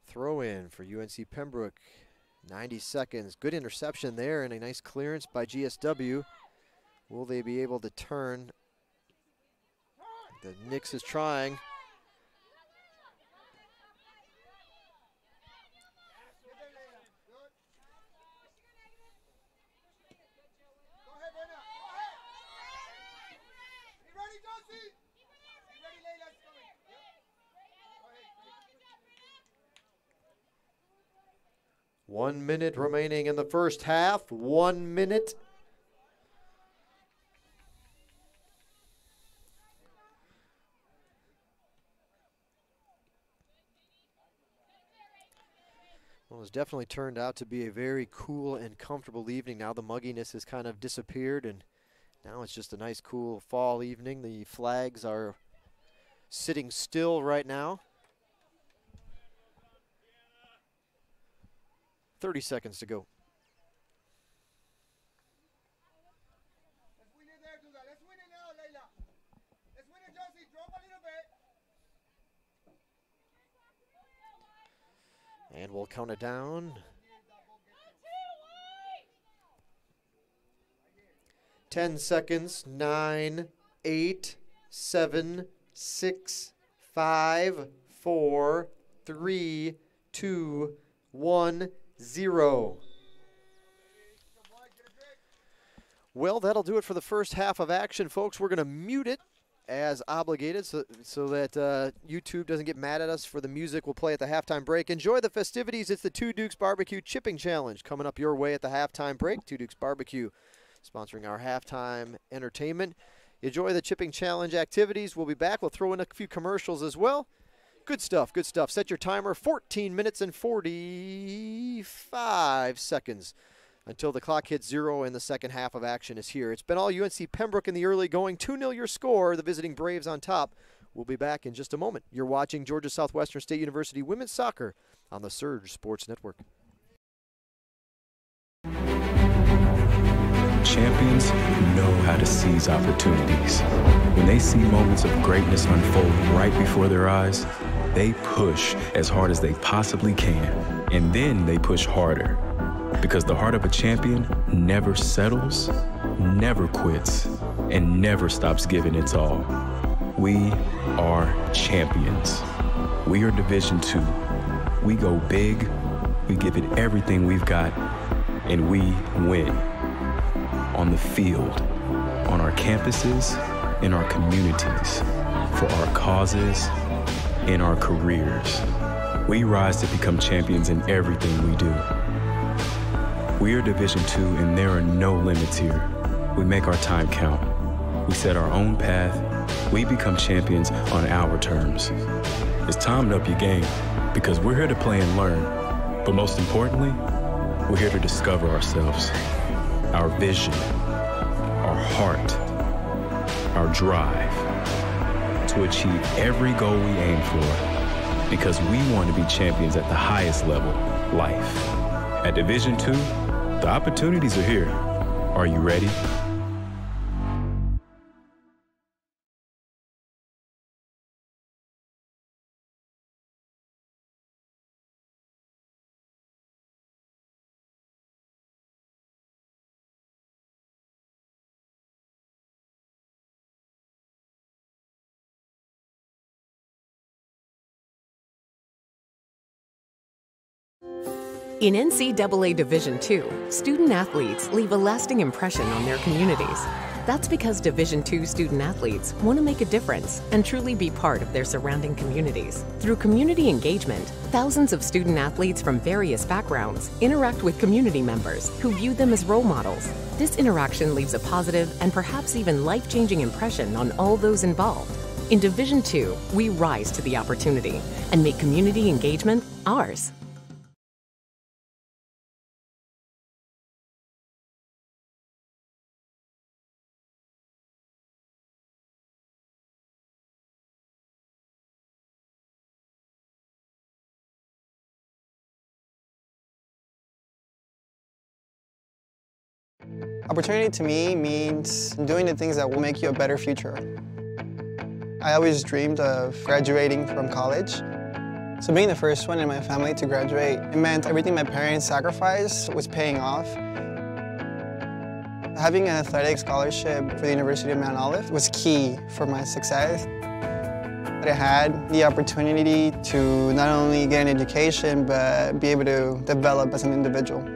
[SPEAKER 2] Throw in for UNC Pembroke. 90 seconds. Good interception there and a nice clearance by GSW. Will they be able to turn? The Knicks is trying.
[SPEAKER 3] Get there, Layla. Good. Go ahead, Brenna. Go ahead. Be ready, Josie. Be ready, Layla. It's coming. Yep. Go ahead.
[SPEAKER 2] 1 minute remaining in the first half. 1 minute. Well, it's definitely turned out to be a very cool and comfortable evening. Now the mugginess has kind of disappeared, and now it's just a nice, cool fall evening. The flags are sitting still right now. 30 seconds to go.
[SPEAKER 3] Let's win it there, do that. Let's win it now, Layla. Let's win it, Josie. Drop a little bit.
[SPEAKER 2] And we'll count it down. 10 seconds. 9, 8, 7, 6, 5, 4, 3, 2, 1, 0. Well, that'll do it for the first half of action, folks. We're going to mute it as obligated so that YouTube doesn't get mad at us for the music we'll play at the halftime break. Enjoy the festivities. It's the Two Dukes Barbecue Chipping Challenge coming up your way at the halftime break. Two Dukes Barbecue sponsoring our halftime entertainment. Enjoy the Chipping Challenge activities. We'll be back. We'll throw in a few commercials as well. Good stuff, good stuff. Set your timer, 14 minutes and 45 seconds until the clock hits 0 and the second half of action is here. It's been all UNC Pembroke in the early going. 2-0 your score. The visiting Braves on top. We'll be back in just a moment. You're watching Georgia Southwestern State University Women's Soccer on the Surge Sports Network.
[SPEAKER 4] Champions know how to seize opportunities. When they see moments of greatness unfold right before their eyes, they push as hard as they possibly can, and then they push harder. Because the heart of a champion never settles, never quits, and never stops giving its all. We are champions. We are Division II. We go big, we give it everything we've got, and we win. On the field, on our campuses, in our communities, for our causes, in our careers. We rise to become champions in everything we do. We are Division II, and there are no limits here. We make our time count. We set our own path. We become champions on our terms. It's time to up your game, because we're here to play and learn. But most importantly, we're here to discover ourselves, our vision, our heart, our drive, to achieve every goal we aim for, because we want to be champions at the highest level, life. At Division II, the opportunities are here. Are you ready?
[SPEAKER 5] In NCAA Division II, student athletes leave a lasting impression on their communities. That's because Division II student athletes want to make a difference and truly be part of their surrounding communities. Through community engagement, thousands of student athletes from various backgrounds interact with community members who view them as role models. This interaction leaves a positive and perhaps even life-changing impression on all those involved. In Division II, we rise to the opportunity and make community engagement ours.
[SPEAKER 6] Opportunity to me means doing the things that will make you a better future. I always dreamed of graduating from college. So being the first one in my family to graduate, it meant everything my parents sacrificed was paying off. Having an athletic scholarship for the University of Mount Olive was key for my success. I had the opportunity to not only get an education, but be able to develop as an individual.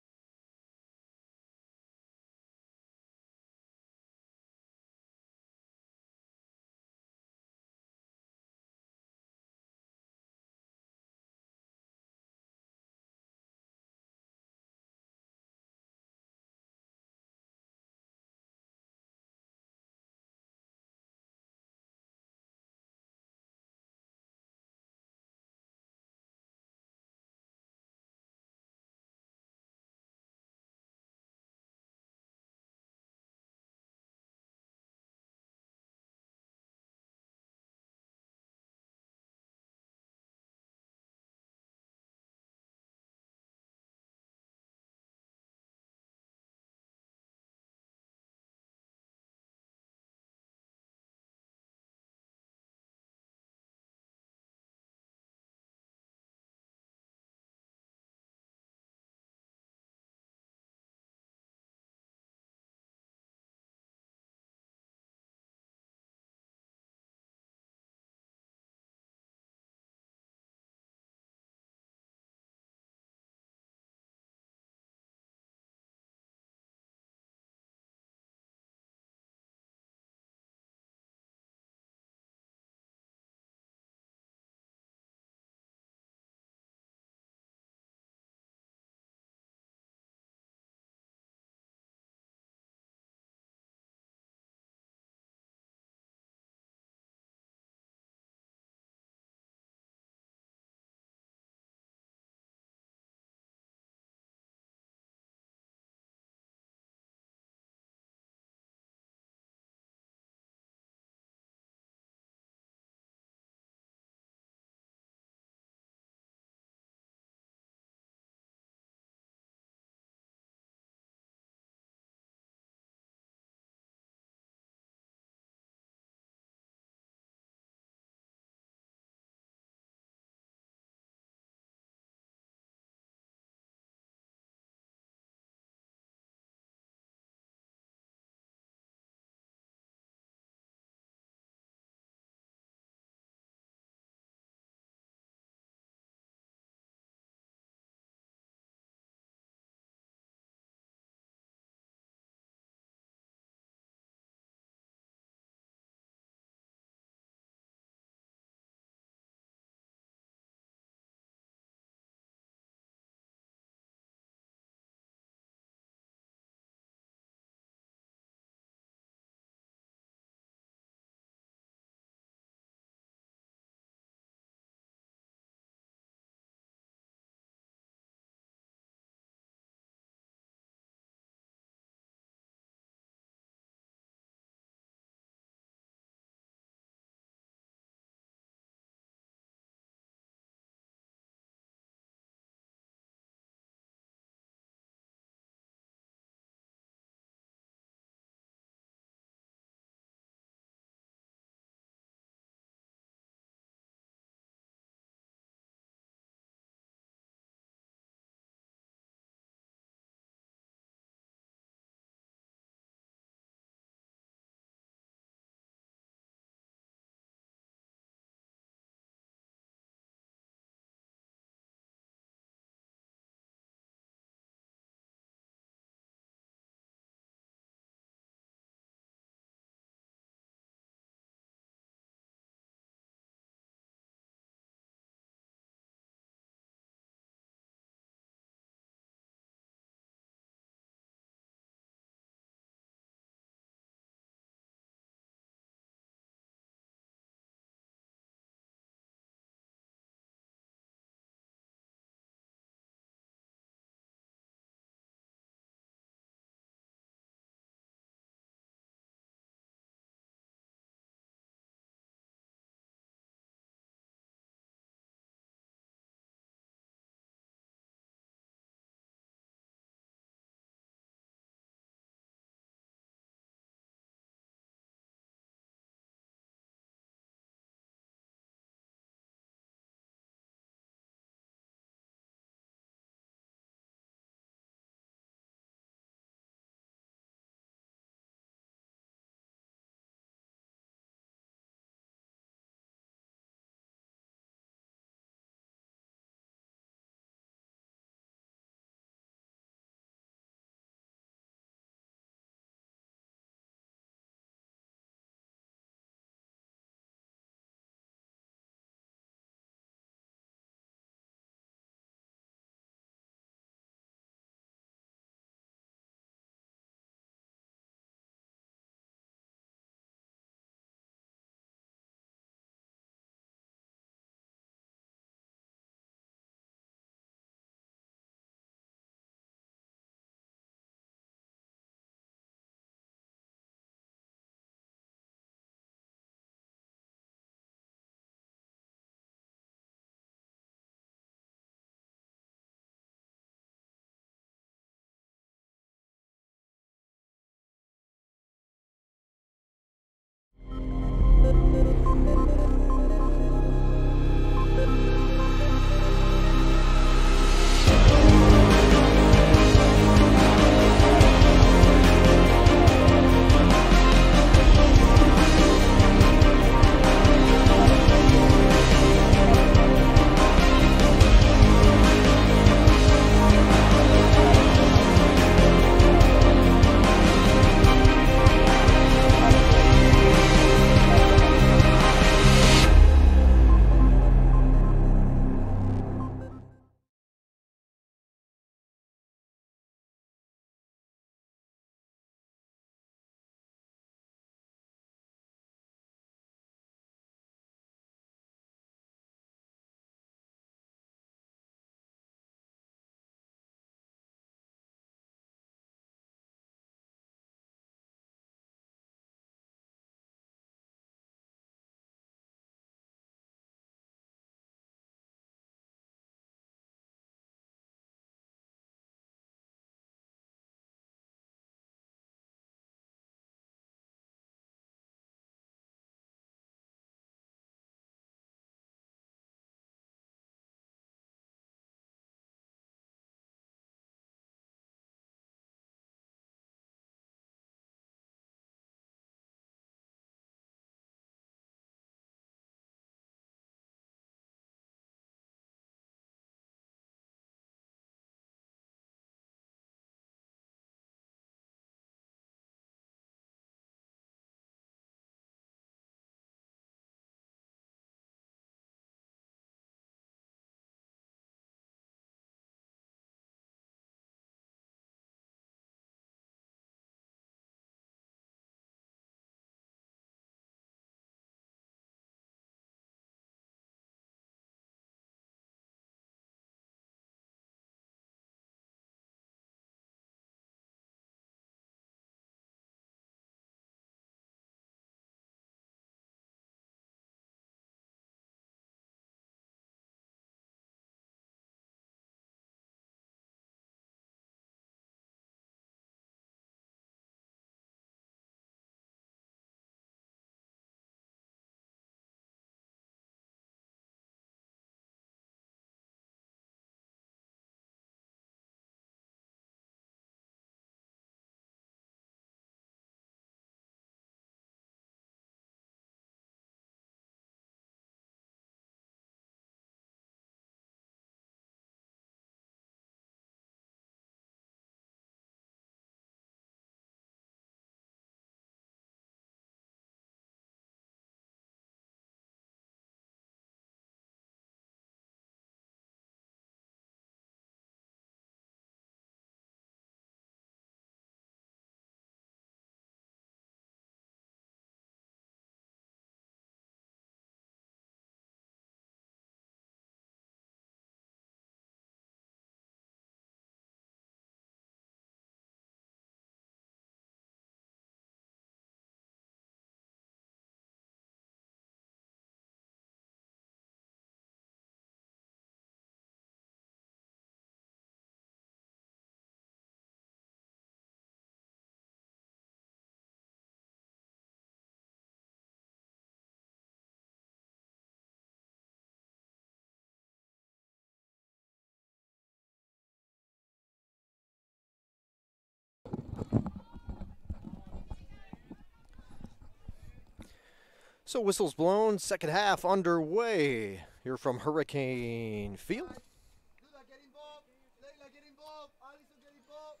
[SPEAKER 2] So whistles blown, second half underway here from Hurricane Field.
[SPEAKER 3] Duda, get involved. Leila, get involved. Allison, get involved.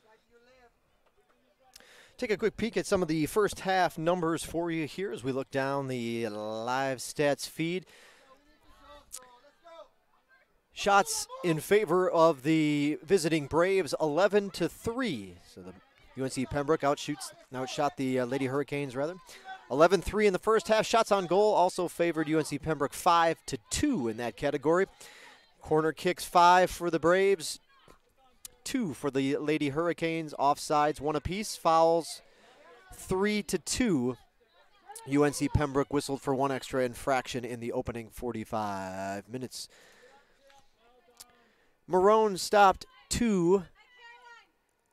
[SPEAKER 3] Like your left.
[SPEAKER 2] Take a quick peek at some of the first half numbers for you here as we look down the live stats feed. Shots in favor of the visiting Braves, 11-3. So the UNC Pembroke outshot the Lady Hurricanes, rather. 11-3 in the first half. Shots on goal also favored UNC Pembroke 5-2 in that category. Corner kicks 5 for the Braves, 2 for the Lady Hurricanes. Offsides 1 apiece. Fouls 3-2. UNC Pembroke whistled for 1 extra infraction in the opening 45 minutes. Marone stopped 2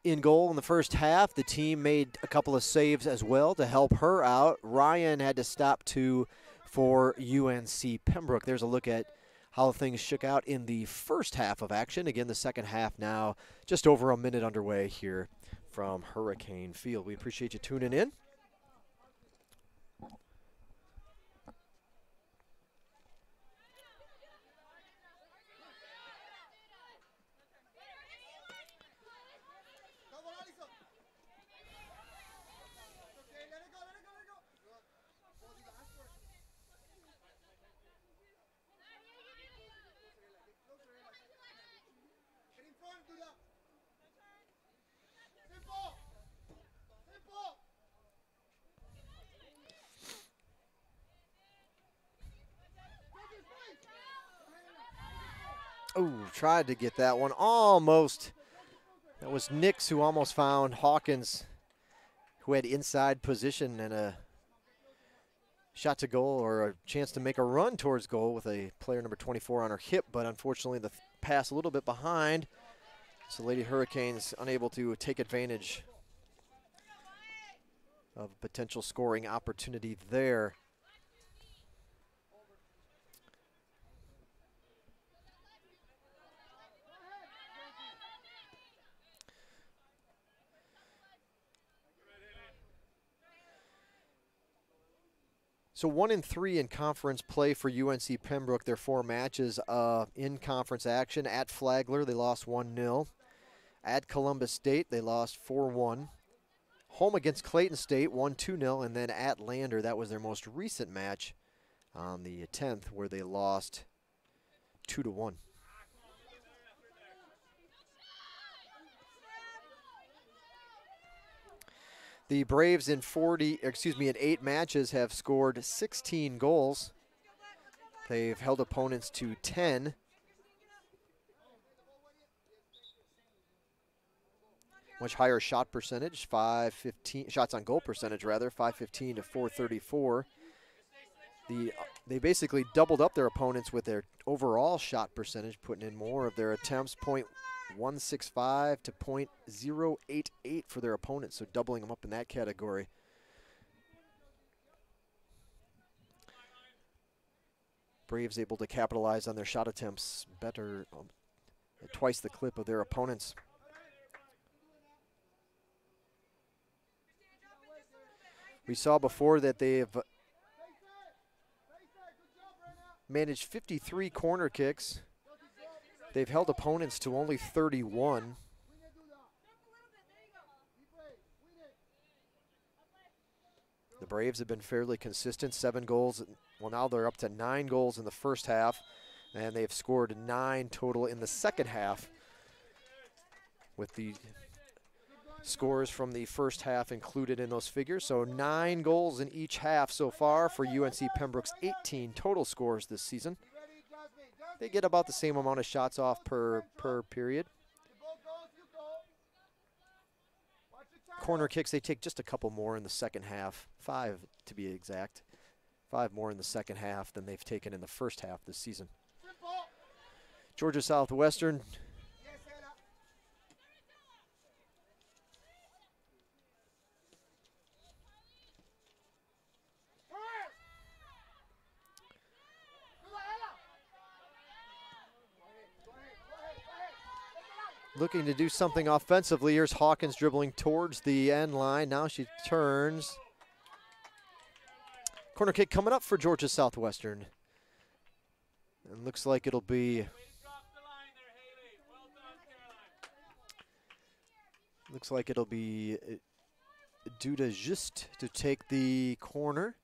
[SPEAKER 2] in goal in the first half. The team made a couple of saves as well to help her out. Ryan had to stop 2 for UNC Pembroke. There's a look at how things shook out in the first half of action. Again, the second half now just over a minute underway here from Hurricane Field. We appreciate you tuning in. Oh, tried to get that one. Almost. That was Nix who almost found Hawkins, who had inside position and a shot to goal or a chance to make a run towards goal with a player number 24 on her hip, but unfortunately the pass a little bit behind. So Lady Hurricanes unable to take advantage of a potential scoring opportunity there. So 1-3 in conference play for UNC Pembroke. Their 4 matches in conference action. At Flagler, they lost 1-0. At Columbus State, they lost 4-1. Home against Clayton State, won 2-0. And then at Lander, that was their most recent match on the 10th, where they lost 2-1. The Braves in 8 matches have scored 16 goals. They've held opponents to 10. Much higher shot percentage, 515 shots on goal percentage rather, 515 to 434. They basically doubled up their opponents with their overall shot percentage, putting in more of their attempts, .165 to .088 for their opponents, so doubling them up in that category. Braves able to capitalize on their shot attempts better, at twice the clip of their opponents. We saw before that they've managed 53 corner kicks. They've held opponents to only 31. The Braves have been fairly consistent, 7 goals. Well, now they're up to 9 goals in the first half, and they've scored 9 total in the second half, with the scores from the first half included in those figures. So 9 goals in each half so far for UNC Pembroke's 18 total scores this season. They get about the same amount of shots off per period. Corner kicks, they take just a couple more in the second half, 5 to be exact. 5 more in the second half than they've taken in the first half this season. Georgia Southwestern looking to do something offensively. Here's Hawkins dribbling towards the end line. Now she turns Corner kick coming up for Georgia Southwestern. And looks like it'll be Duda Just to take the corner.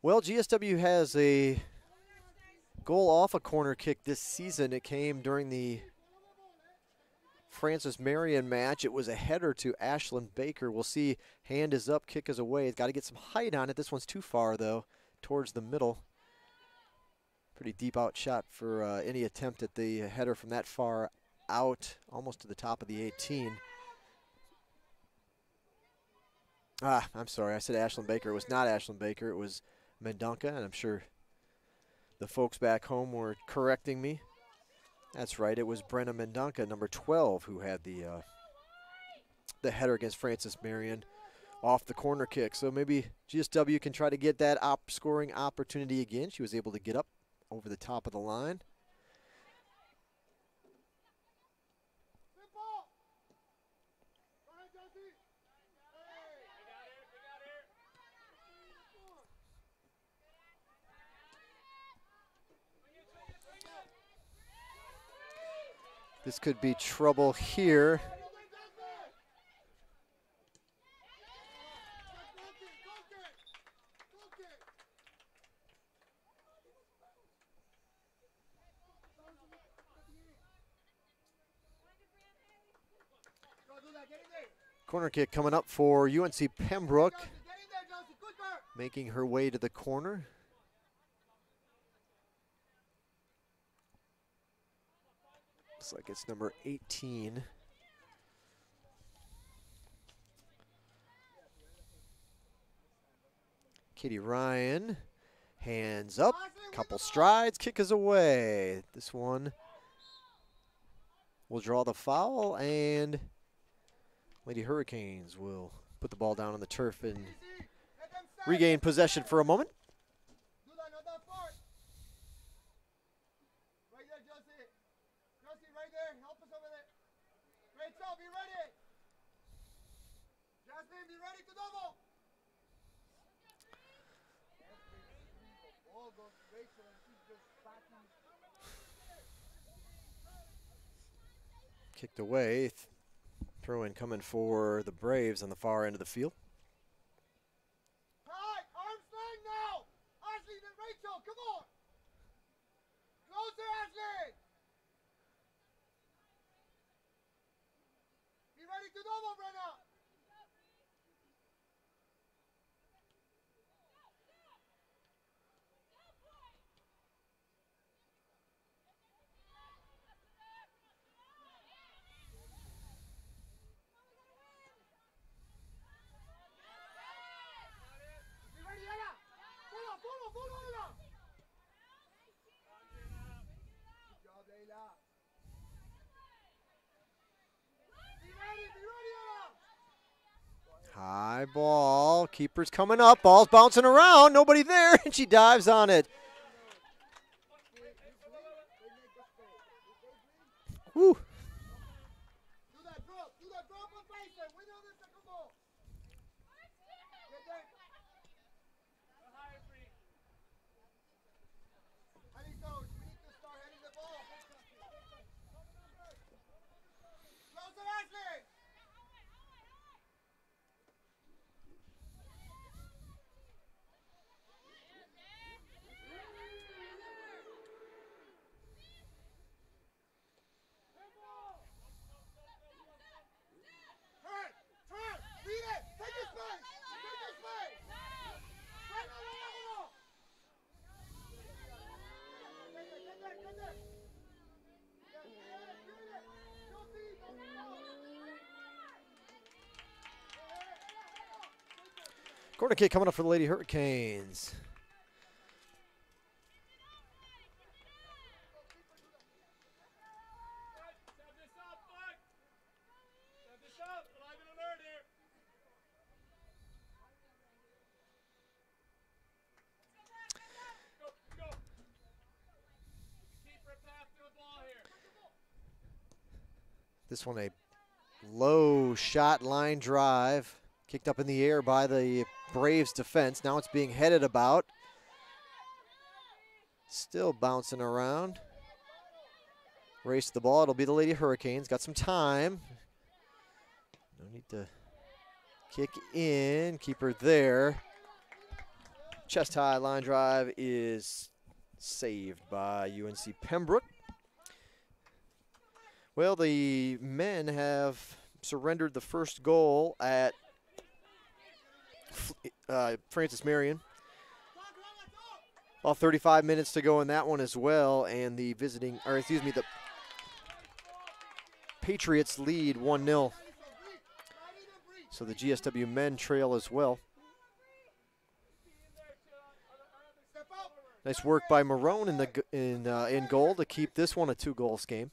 [SPEAKER 2] Well, GSW has a goal off a corner kick this season. It came during the Francis Marion match. It was a header to Ashlyn Baker. We'll see. Hand is up, kick is away. It's got to get some height on it. This one's too far, though, towards the middle. Pretty deep out shot for any attempt at the header from that far out, almost to the top of the 18. I'm sorry. I said Ashlyn Baker. It was not Ashlyn Baker. It was Mendonca, and I'm sure the folks back home were correcting me. That's right. It was Brenna Mendonca, number 12, who had the header against Francis Marion off the corner kick. So maybe GSW can try to get that scoring opportunity again. She was able to get up over the top of the line. This could be trouble here. Corner kick coming up for UNC Pembroke, making her way to the corner. Looks like it's number 18. Katie Ryan, hands up, couple strides, kick is away. This one will draw the foul, and Lady Hurricanes will put the ball down on the turf and regain possession for a moment.
[SPEAKER 3] Be ready. Jasmine, be ready to double. Ball goes to Rachel and she's just backing.
[SPEAKER 2] Kicked away. Throw in coming for the Braves on the far end of the field.
[SPEAKER 3] All right, arm sling now. Ashley and Rachel, come on. Closer, Ashley. Be ready to double, Brenna. Be ready, Ella. Pull, Ella. Good job, Ella. Be ready, Ella.
[SPEAKER 2] High ball, keeper's coming up, ball's bouncing around, nobody there, and she dives on it. Woo.
[SPEAKER 3] Do that drop on face there. Winner of the second ball. Get there. Heading coach, we need to start heading the ball. Closer, Ashley. Turn, beat it. Take your space. Right on the level. Get there.
[SPEAKER 2] Corner kick coming up for the Lady Hurricanes. This one a low shot line drive. Kicked up in the air by the Braves defense. Now it's being headed about. Still bouncing around. Race the ball. It'll be the Lady Hurricanes. Got some time. No need to kick in. Keep her there. Chest high line drive is saved by UNC Pembroke. Well, the men have surrendered the first goal at Francis Marion. Well, 35 minutes to go in that one as well, and the the Patriots lead 1-0. So the GSW men trail as well. Nice work by Marone in goal to keep this one a 2-goals game.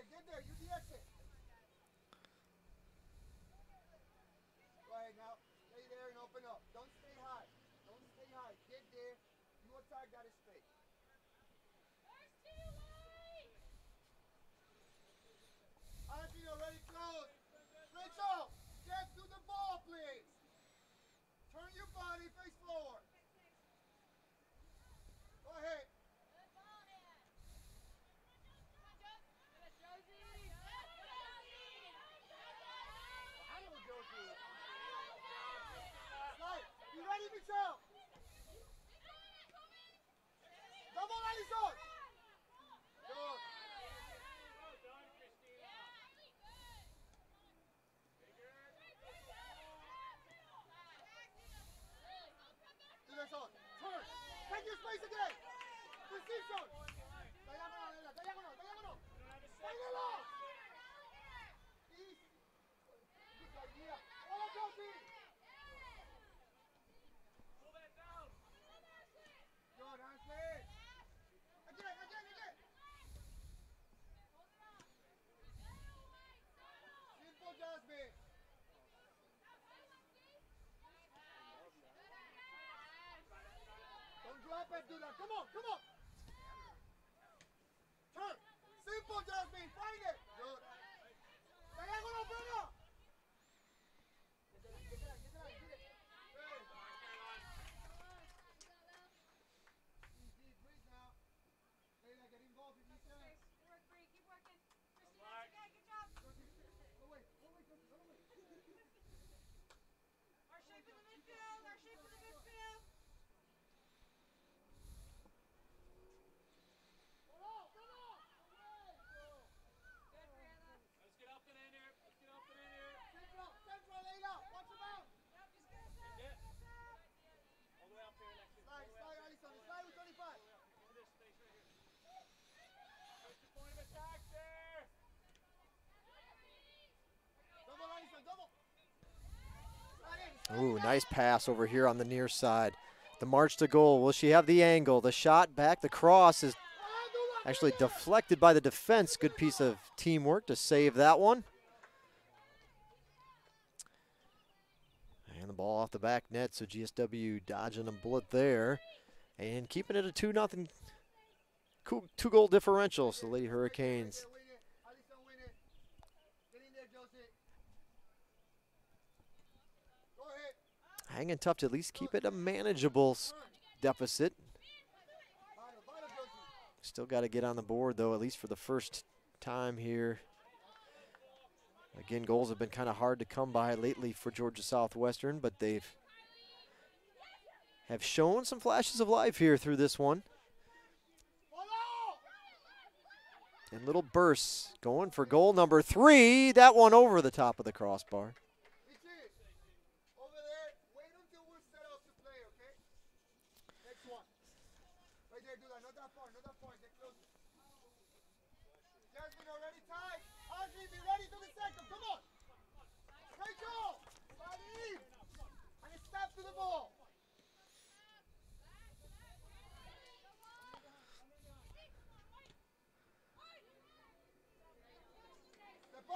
[SPEAKER 3] Get there, use the exit. Go ahead now, stay there and open up. Don't stay high, get there, you attack that space. Auntie already closed. Rachel, get to the ball, please. Turn your body, face forward. Go ahead. You ready, Michelle? Double Alison. Good. Do this on. Turn. Take your space again. Position. Diagonal. Swing it off. Easy. Good idea. All Josie. Good, Ashley. Again. Simple, Jasmine. Don't drop it, do that. Come on. Turn. Simple, Jasmine. Find it. Good. Diagonal, Bruno. Get it. Easy, breathe now. Layla, get involved in this area.
[SPEAKER 7] Work, Bree. Keep working. Christina, good job.
[SPEAKER 3] Go away.
[SPEAKER 7] Our shape in the midfield. Good, Brianna.
[SPEAKER 8] Let's get up and in here.
[SPEAKER 3] Central, Layla. Watch him out.
[SPEAKER 7] Yep, just get us up.
[SPEAKER 8] All the way up here, Alexis.
[SPEAKER 3] Slide, Alison. Slide with 25.
[SPEAKER 8] Over this space right here. What's your point of attack there?
[SPEAKER 3] Double, Alison, double.
[SPEAKER 2] Ooh, nice pass over here on the near side. The march to goal. Will she have the angle? The shot back. The cross is actually deflected by the defense. Good piece of teamwork to save that one. And the ball off the back net, so GSW dodging a bullet there. And keeping it a 2-0 2-goal differential. So the Lady Hurricanes
[SPEAKER 3] Alison, win it. Get in there, Josie. Go ahead.
[SPEAKER 2] hanging tough to at least keep it a manageable deficit.
[SPEAKER 3] Bottom, Josie.
[SPEAKER 2] Still got to get on the board, though, at least for the first time here. Again, goals have been kind of hard to come by lately for Georgia Southwestern, but have shown some flashes of life here through this one. And little bursts going for goal number 3. That one over the top of the crossbar.
[SPEAKER 3] Over there, wait until we're set up to play, okay? Next one. Right there, do that. Not that far, get closer. Jasmine already tied. Audrey, be ready for the second. Come on. Rachel, body in. And step to the ball. Step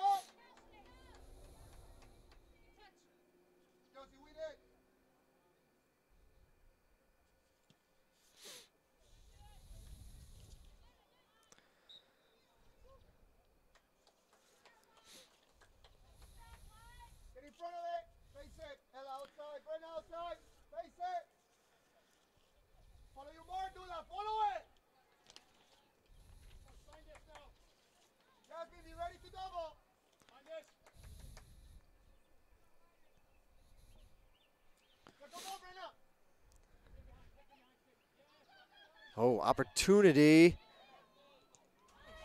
[SPEAKER 2] Oh, opportunity.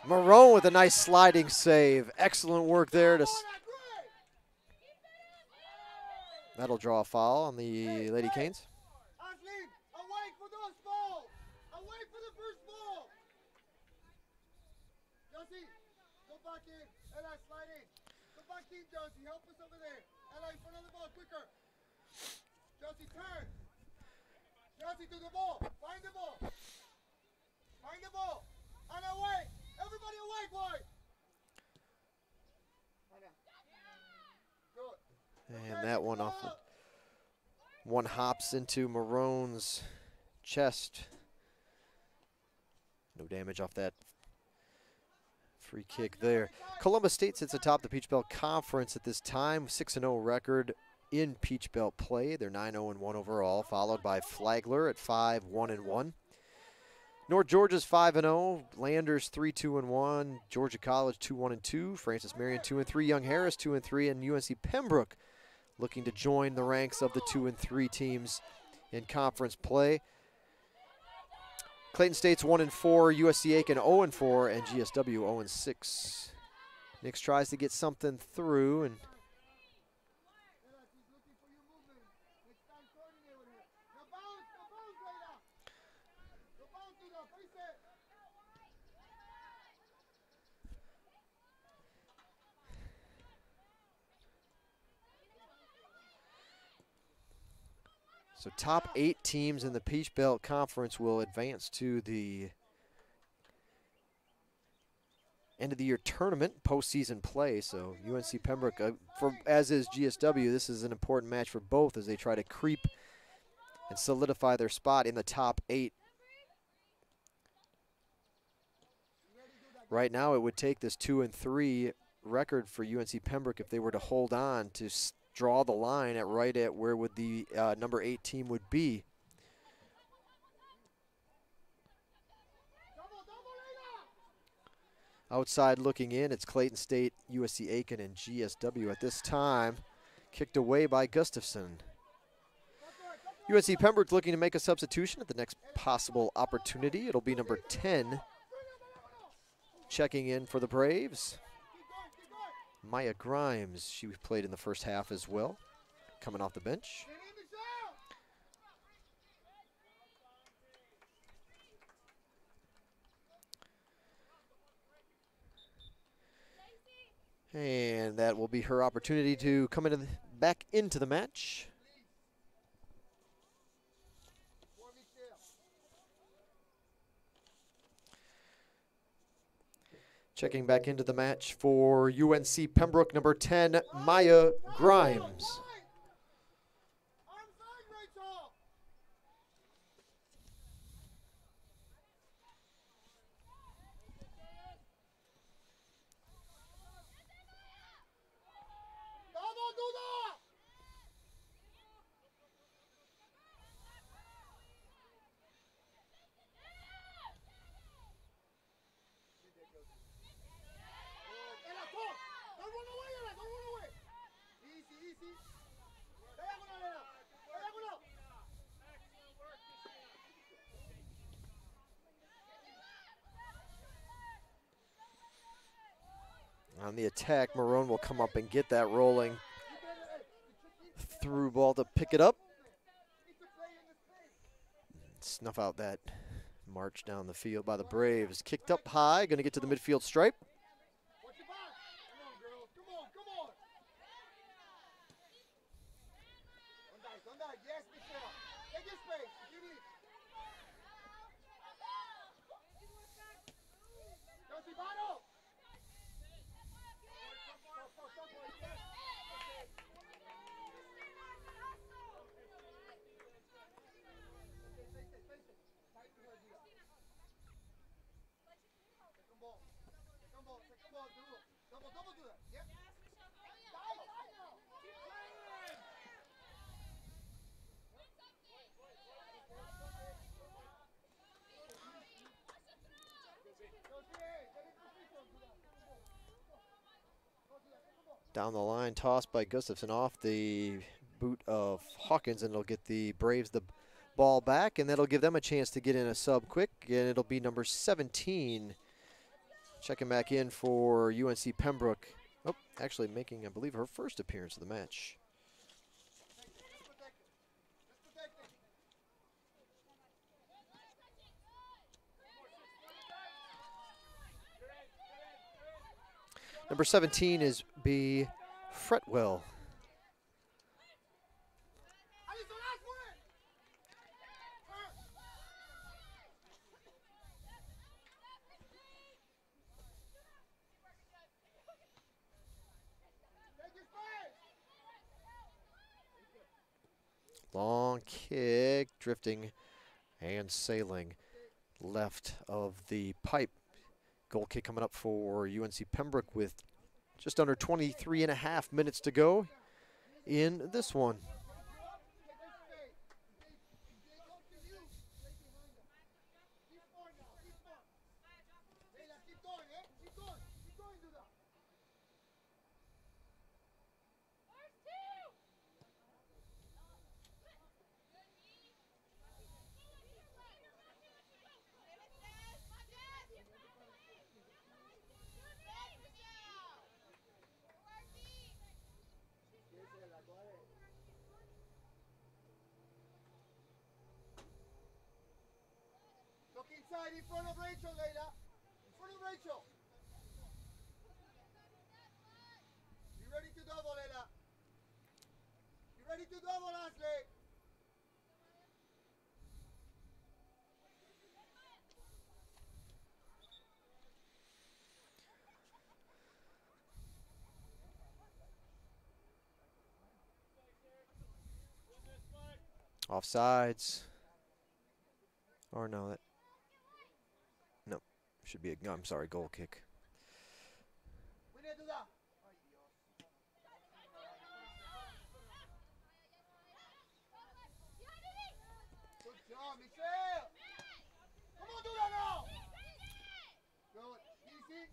[SPEAKER 2] Marone with a nice sliding save. Excellent work there. That'll draw a foul on the Lady Canes.
[SPEAKER 3] Ashley, away for those balls. Away for the first ball. Josie, go back in. Ella, slide in. Go back in, Josie. Help us over there. Ella, in front of the ball, quicker. Josie, turn. Josie, to the ball. Find the ball. Find the ball. And away. Everybody away, boy. Good.
[SPEAKER 2] And that one off. One hops into Marone's chest. No damage off that free kick there. Columbus State sits atop the Peach Belt Conference at this time, 6-0 record in Peach Belt play. They're 9-0-1 overall, followed by Flagler at 5-1-1. North Georgia's 5-0, Landers 3-2-1, Georgia College 2-1-2, Francis Marion 2-3, Young Harris 2-3, and UNC Pembroke looking to join the ranks of the 2 and 3 teams in conference play. Clayton State's 1-4, USC Aiken 0-4, and GSW 0-6. Nix tries to get something through, and so top 8 teams in the Peach Belt Conference will advance to the end of the year tournament, postseason play. So UNC Pembroke, as is GSW, this is an important match for both as they try to creep and solidify their spot in the top 8. Right now, it would take this 2 and 3 record for UNC Pembroke if they were to hold on to draw the line at right at where would the number 8 team would be. Outside looking in, it's Clayton State, USC Aiken, and GSW at this time. Kicked away by Gustafson. UNC Pembroke looking to make a substitution at the next possible opportunity. It'll be number 10 checking in for the Braves. Maya Grimes, she played in the first half as well, coming off the bench. And that will be her opportunity to come back into the match. Checking back into the match for UNC Pembroke, number 10, Maya Grimes. On the attack, Marone will come up and get that rolling through ball to pick it up. Snuff out that march down the field by the Braves. Kicked up high, going to get to the midfield stripe. Down the line, tossed by Gustafson off the boot of Hawkins, and it'll get the Braves the ball back, and that'll give them a chance to get in a sub quick, and it'll be number 17 checking back in for UNC Pembroke. Oh, actually making, I believe, her first appearance of the match. Number 17 is B. Fretwell. Long kick, drifting and sailing left of the pipe. Goal kick coming up for UNC Pembroke with just under 23.5 minutes to go in this one.
[SPEAKER 3] Look inside, in front of Rachel, Layla. In front of Rachel. You ready to double, Layla? You ready to double, Ashley?
[SPEAKER 2] Offsides. Or no, that. No, should be a. No, I'm sorry, goal kick.
[SPEAKER 3] Good job, Michelle. Come on, do that now. Good. Easy.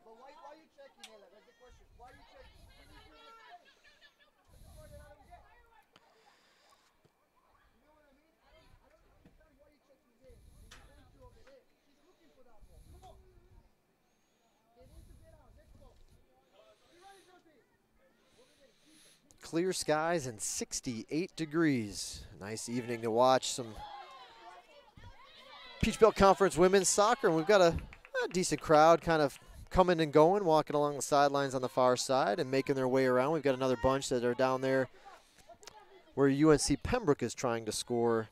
[SPEAKER 3] But why are you checking, Ella? That's the question. Why are you checking?
[SPEAKER 2] Clear skies and 68 degrees. Nice evening to watch some Peach Belt Conference women's soccer, and we've got a decent crowd kind of coming and going, walking along the sidelines on the far side and making their way around. We've got another bunch that are down there where UNC Pembroke is trying to score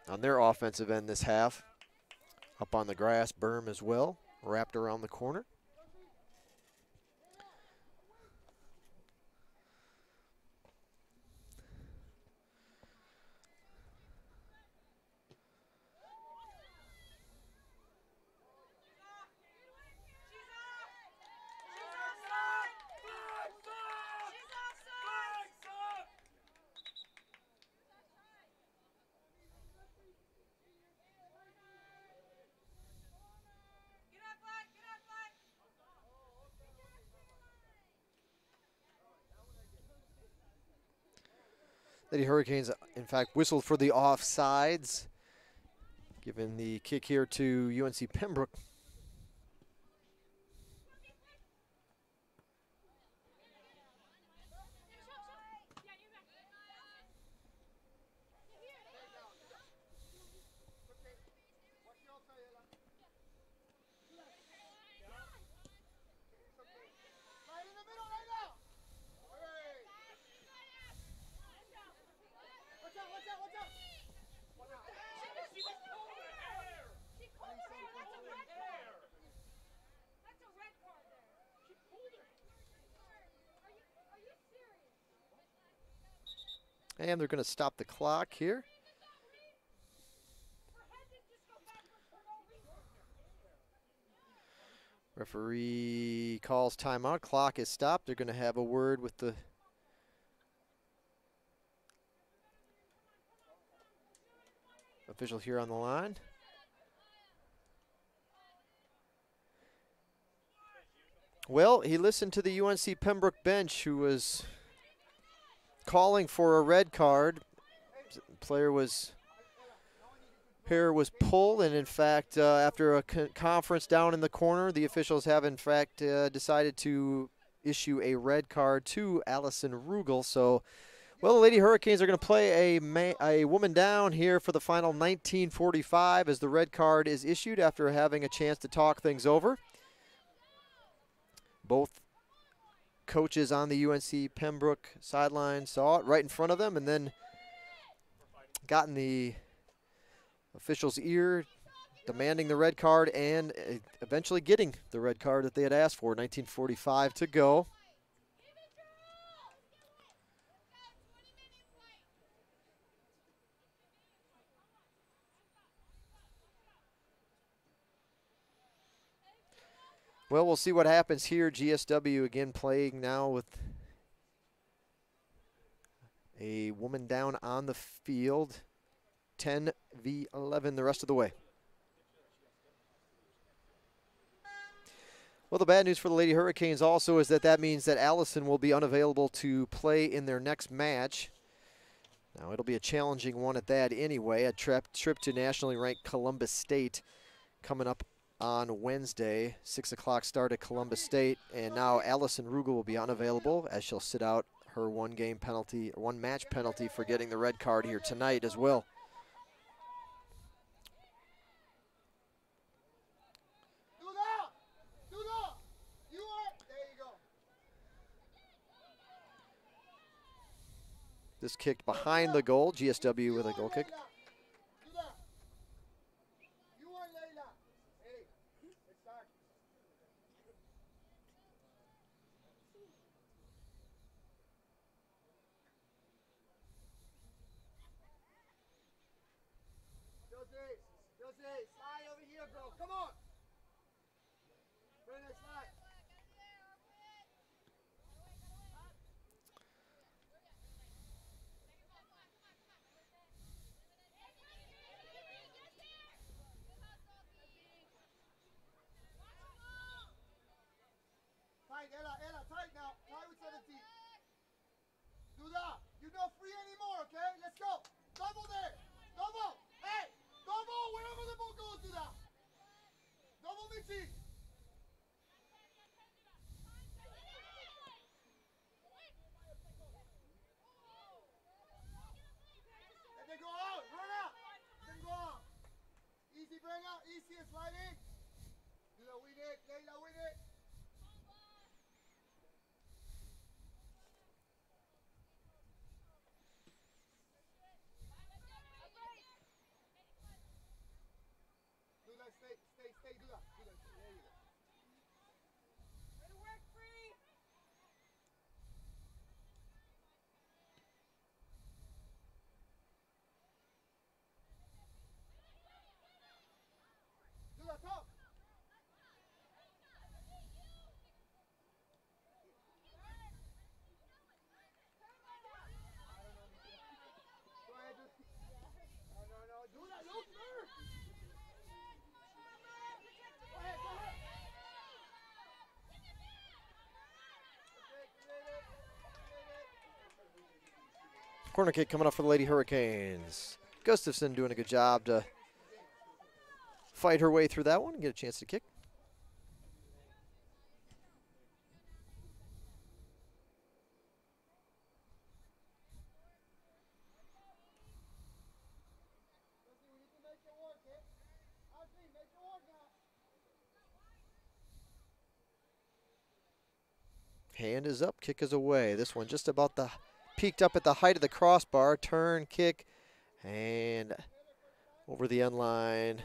[SPEAKER 2] on their offensive end this half. Up on the grass berm as well, wrapped around the corner. Lady Hurricanes, in fact, whistled for the offsides, giving the kick here to UNC Pembroke. And they're going to stop the clock here. Referee calls timeout. Clock is stopped. They're going to have a word with the official here on the line. Well, he listened to the UNC Pembroke bench, who was calling for a red card. Player was hair was pulled, and in fact, after a conference down in the corner, the officials have in fact decided to issue a red card to Allison Rugel. So, well, the Lady Hurricanes are going to play a woman down here for the final 19:45 as the red card is issued after having a chance to talk things over. Both coaches on the UNC Pembroke sideline saw it right in front of them and then got in the official's ear, demanding the red card and eventually getting the red card that they had asked for. 19:45 to go. Well, we'll see what happens here. GSW again playing now with a woman down on the field. 10-11 the rest of the way. Well, the bad news for the Lady Hurricanes also is that means that Allison will be unavailable to play in their next match. Now, it'll be a challenging one at that anyway. A trip to nationally ranked Columbus State coming up on Wednesday. 6 o'clock start at Columbus State. And now Allison Rugel will be unavailable as she'll sit out her one match penalty for getting the red card here tonight as well. This kicked behind the goal. GSW with a goal kick.
[SPEAKER 3] Jose, slide over here, bro. Come on. Bring that slide. Tight, Ella, tight now. Tight with 17. Do that. You're not free anymore, okay? Let's go. Double there. Double. Hey, double. Wherever the ball goes, do that. Double Michi. And then go out. Run out. Then go out. Easy, bring out. Easy and slide in. Do that. Win it. Layla, win it. Stay, do that. There you go.
[SPEAKER 7] Way to work, free.
[SPEAKER 3] Do that, top. Go ahead, do No. Do that, look, sir.
[SPEAKER 2] Corner kick coming up for the Lady Hurricanes. Gustafson doing a good job to fight her way through that one and get a chance to kick. Hand is up, kick is away. This one just about peaked up at the height of the crossbar. Turn, kick, and over the end line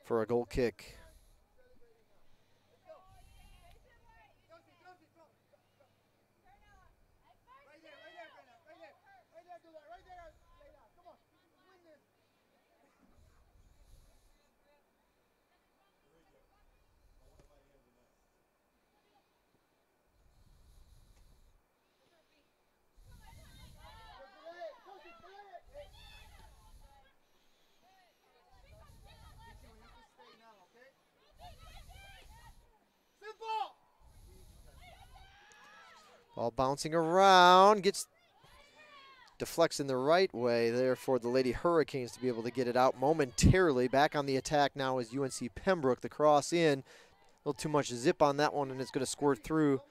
[SPEAKER 2] for a goal kick. Ball bouncing around, gets deflects in the right way there for the Lady Hurricanes to be able to get it out momentarily. Back on the attack now is UNC Pembroke. The cross in. A little too much zip on that one, and it's going to squirt through.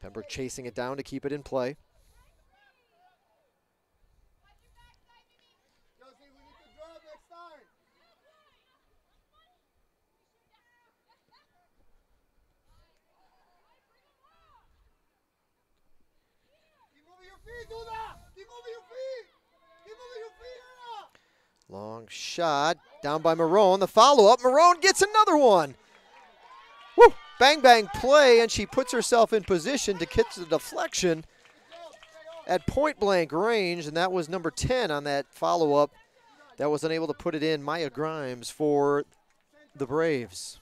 [SPEAKER 2] Pembroke chasing it down to keep it in play.
[SPEAKER 3] Josie, we need to drop next time. Keep moving your feet, do that. Keep moving your feet. Keep moving your feet, Anna.
[SPEAKER 2] Long shot down by Marone. The follow-up. Marone gets another one. Woo! Bang, bang play, and she puts herself in position to catch the deflection at point-blank range, and that was number 10 on that follow-up. That was unable to put it in. Maya Grimes for the Braves.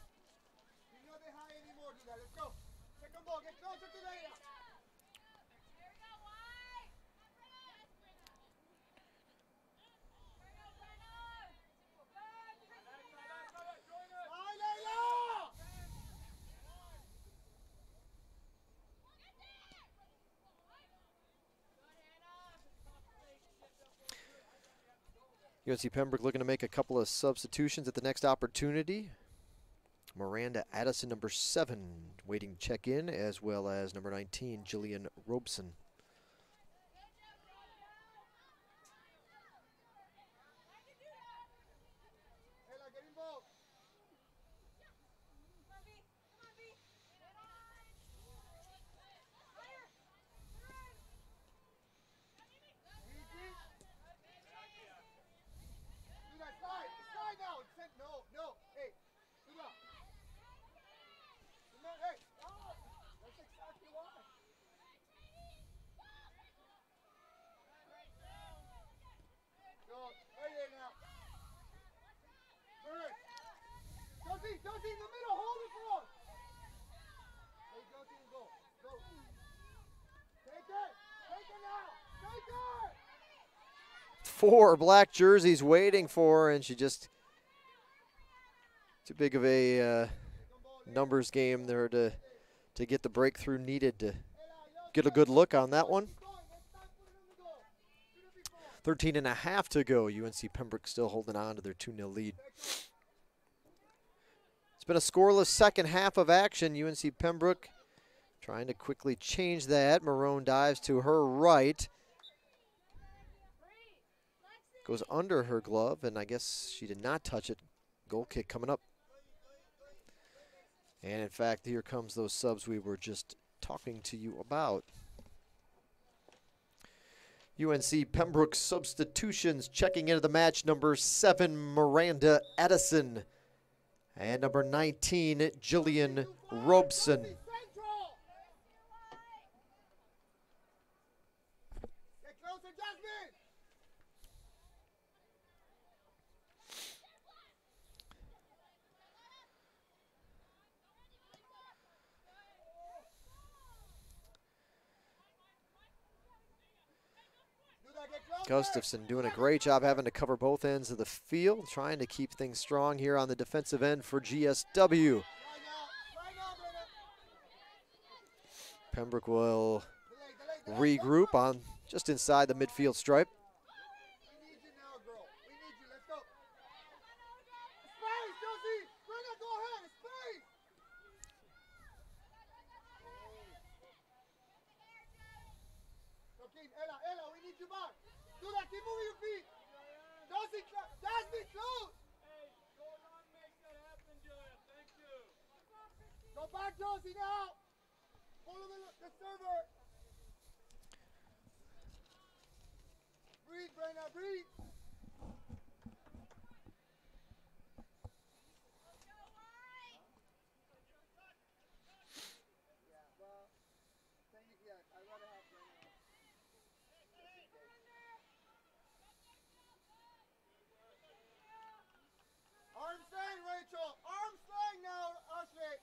[SPEAKER 2] UNC Pembroke looking to make a couple of substitutions at the next opportunity. Miranda Addison, number 7, waiting to check in, as well as number 19, Jillian Robeson.
[SPEAKER 3] Josie, in the middle, hold it for us. Hey, Josie, go. Go. Take it now. Take it.
[SPEAKER 2] 4 black jerseys waiting for her, and she just too big of a numbers game there to get the breakthrough needed to get a good look on that one. 13.5 to go. UNC Pembroke still holding on to their 2-0 lead. It's been a scoreless second half of action. UNC Pembroke trying to quickly change that. Marone dives to her right. Goes under her glove, and I guess she did not touch it. Goal kick coming up. And in fact, here comes those subs we were just talking to you about. UNC Pembroke substitutions checking into the match. Number 7, Miranda Addison. And number 19, Jillian Robeson. Gustafson doing a great job having to cover both ends of the field, trying to keep things strong here on the defensive end for GSW. Pembroke will regroup on just inside the midfield stripe.
[SPEAKER 3] Keep moving your feet. Josie, Jasmine, close.
[SPEAKER 8] Hey, go long makes that happen, Julia. Thank you.
[SPEAKER 3] Go back, Josie, now. Follow the server. Breathe, Brenna, breathe. Yeah, well, yeah, I'd rather have Brenna. Arm slang, Rachel. Arm slang now, Ashley.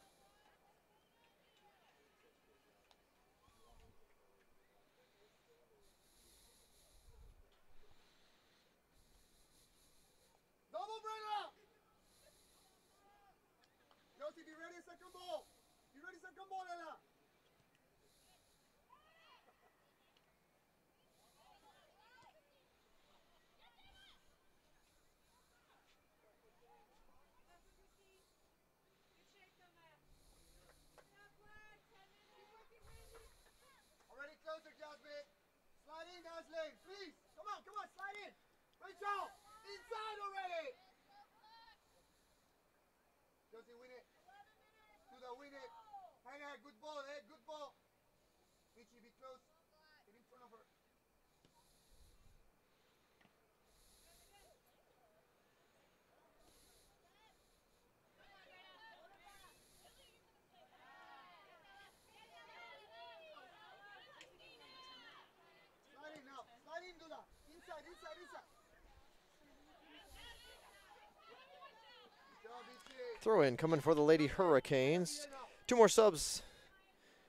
[SPEAKER 3] Double Brenna. Josie, be ready, second ball. Be ready, second ball, Ella. lane, please. Come on, slide in. Rachel, inside already. Josie, win it. Do the win it. Hang on, good ball, good ball. Richie, be close. Get in front of her. Slide in now. Slide in, Duda. Inside. Good job, Richie.
[SPEAKER 2] Throw in coming for the Lady Hurricanes. 2 more subs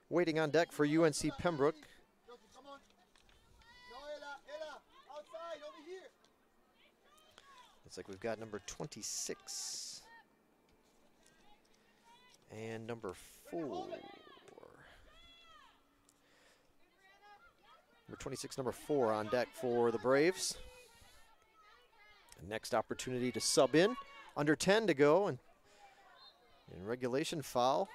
[SPEAKER 2] waiting on deck for UNC Pembroke.
[SPEAKER 3] Josie, come on. No, Ella. Outside, over here.
[SPEAKER 2] Looks like we've got number 26 and number 4. Number 26, number 4 on deck for the Braves. Next opportunity to sub in. Under 10 to go, and in regulation foul.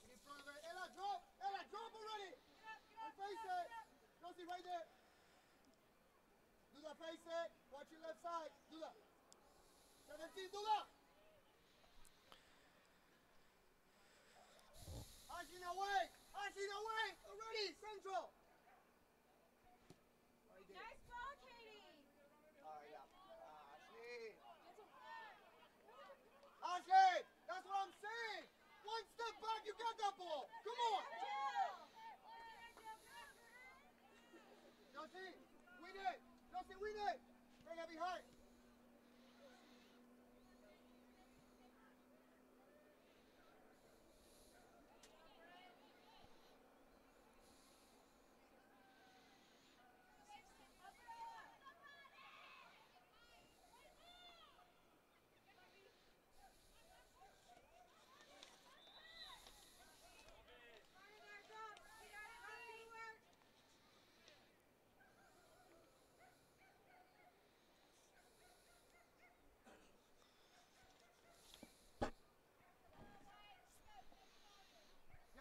[SPEAKER 3] In front of her. Ella, drop already. And face it. Josie, right there. Do the face it. Watch your left side. Do that. 17, do that. Ashley away. Already. Central. Right there.
[SPEAKER 7] Nice ball, Katie.
[SPEAKER 3] Ashley, that's what I'm saying. One step back, you got that ball. Come on. Josie, win it. Bring it behind.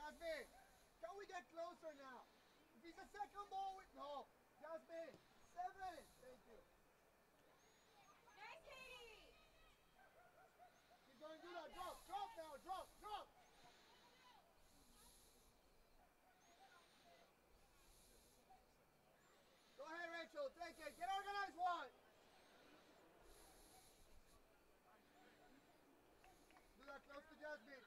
[SPEAKER 3] Jasmine, can we get closer now? If it's a second ball with no. Jasmine, 7. Thank you.
[SPEAKER 7] Nice, Katie.
[SPEAKER 3] Keep going, do that. Drop now. Drop. Go ahead, Rachel. Take it. Get organized, one. Do that close to Jasmine.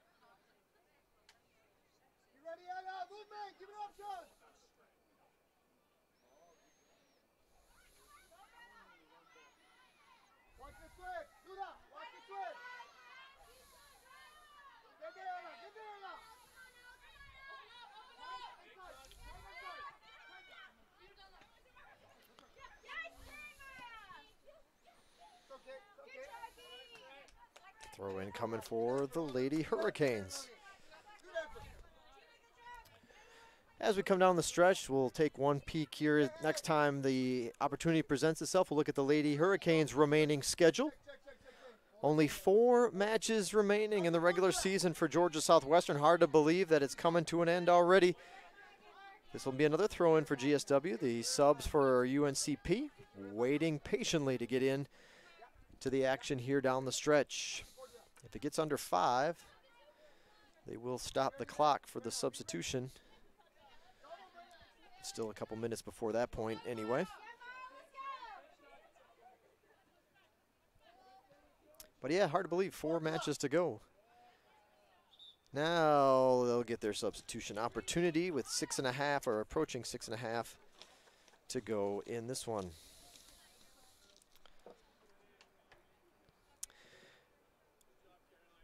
[SPEAKER 3] You ready, Ella? Movement. Give it options. Watch the switch. Do that. Watch the switch. Get there, Ella. It's okay.
[SPEAKER 2] Throw in coming for the Lady Hurricanes.
[SPEAKER 3] Good effort.
[SPEAKER 2] As we come down the stretch, we'll take one peek here. Next time the opportunity presents itself, we'll look at the Lady Hurricanes' remaining schedule. Only 4 matches remaining in the regular season for Georgia Southwestern. Hard to believe that it's coming to an end already. This will be another throw-in for GSW. The subs for UNCP waiting patiently to get in to the action here down the stretch. If it gets under 5, they will stop the clock for the substitution. Still a couple minutes before that point anyway. But yeah, hard to believe, 4 matches to go. Now they'll get their substitution opportunity with 6.5 or approaching 6.5 to go in this one.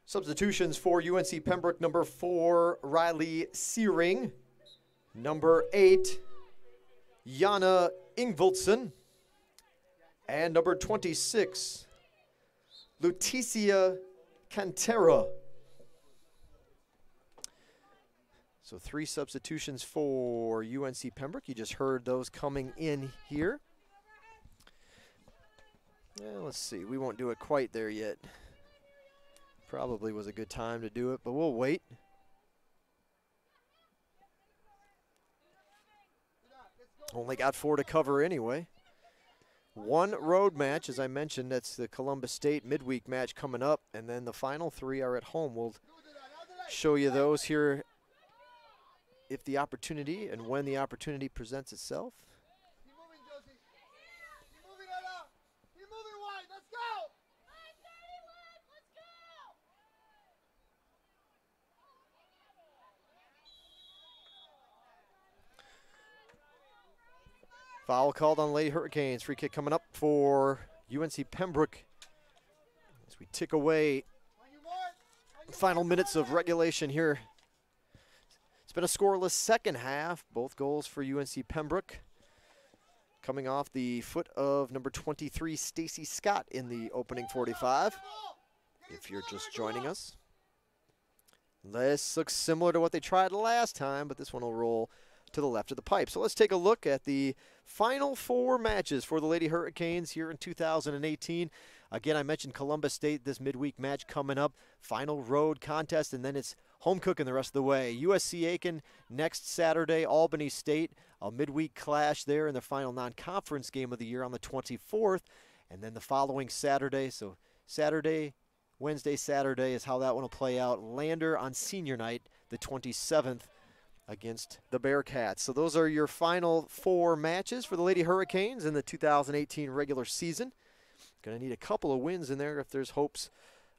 [SPEAKER 2] Substitutions for UNC Pembroke: number 4, Riley Searing; number 8, Jana Ingvoldsen; and number 26, Leticia Cantera. So 3 substitutions for UNC Pembroke. You just heard those coming in here. Well, let's see. We won't do it quite there yet. Probably was a good time to do it, but we'll wait. Only got 4 to cover anyway. One road match, as I mentioned, that's the Columbus State midweek match coming up, and then the final 3 are at home. We'll show you those here if the opportunity and when the opportunity presents itself.
[SPEAKER 3] Keep moving, Josie. Keep moving, Ella. Keep moving wide. Let's go.
[SPEAKER 7] Let's go!
[SPEAKER 2] Foul called on Lady Hurricanes. Free kick coming up for UNC Pembroke as we tick away
[SPEAKER 3] On your mark. On your
[SPEAKER 2] final
[SPEAKER 3] mark,
[SPEAKER 2] minutes of
[SPEAKER 3] Ella.
[SPEAKER 2] regulation here. It's been a scoreless second half. Both goals for UNC Pembroke. Coming off the foot of number 23, Stacy Scott, in the opening 45. If you're just joining us. This looks similar to what they tried last time, but this one will roll to the left of the pipe. So let's take a look at the final 4 matches for the Lady Hurricanes here in 2018. Again, I mentioned Columbus State, this midweek match coming up. Final road contest, and then it's home cooking the rest of the way. USC Aiken next Saturday, Albany State, a midweek clash there in the final non-conference game of the year on the 24th. And then the following Saturday, so Saturday, Wednesday, Saturday is how that one will play out. Lander on senior night, the 27th, against the Bearcats. So those are your final 4 matches for the Lady Hurricanes in the 2018 regular season. Going to need a couple of wins in there if there's hopes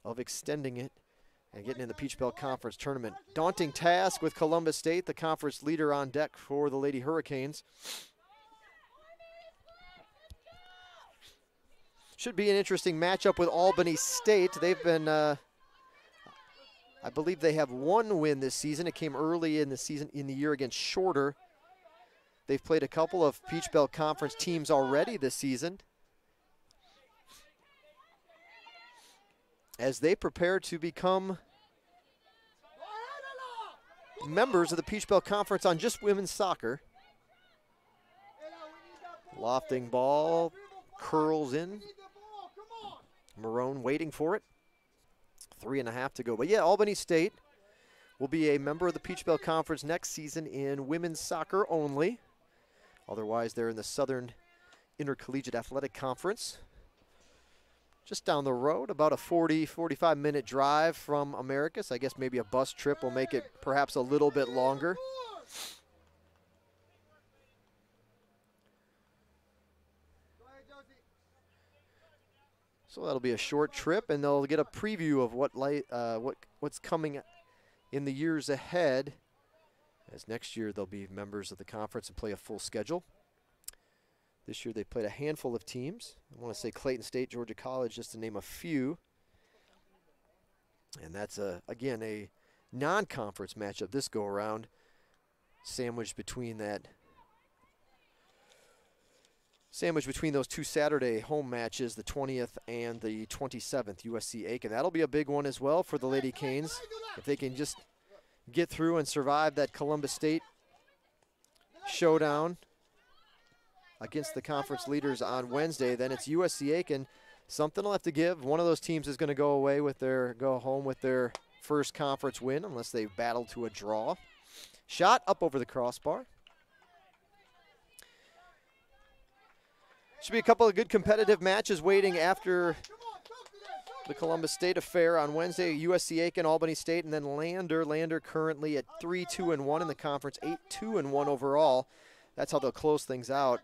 [SPEAKER 2] of extending it and getting in the Peach Belt Conference tournament. Daunting task with Columbus State, the conference leader, on deck for the Lady Hurricanes. Should be an interesting matchup with Albany State. They've been, I believe they have 1 win this season. It came early in the season, in the year, against Shorter. They've played a couple of Peach Belt Conference teams already this season, as they prepare to become members of the Peach Belt Conference on just women's soccer. Lofting ball, curls in. Marone waiting for it. 3.5 to go. But yeah, Albany State will be a member of the Peach Belt Conference next season in women's soccer only. Otherwise, they're in the Southern Intercollegiate Athletic Conference. Just down the road, about a 45-minute drive from Americus. I guess maybe a bus trip will make it perhaps a little bit longer. So that'll be a short trip, and they'll get a preview of what's coming in the years ahead, as next year they'll be members of the conference and play a full schedule. This year they played a handful of teams. I want to say Clayton State, Georgia College, just to name a few. And that's, again, a non-conference matchup this go-around, sandwiched between those 2 Saturday home matches, the 20th and the 27th, USC Aiken. That'll be a big one as well for the Lady Canes. If they can just get through and survive that Columbus State showdown against the conference leaders on Wednesday, then it's USC Aiken. Something will have to give. One of those teams is going to go home with their first conference win, unless they battle to a draw. Shot up over the crossbar. Should be a couple of good competitive matches waiting after the Columbus State affair on Wednesday. USC Aiken, Albany State, and then Lander. Lander currently at 3-2-1 in the conference, 8-2-1 overall. That's how they'll close things out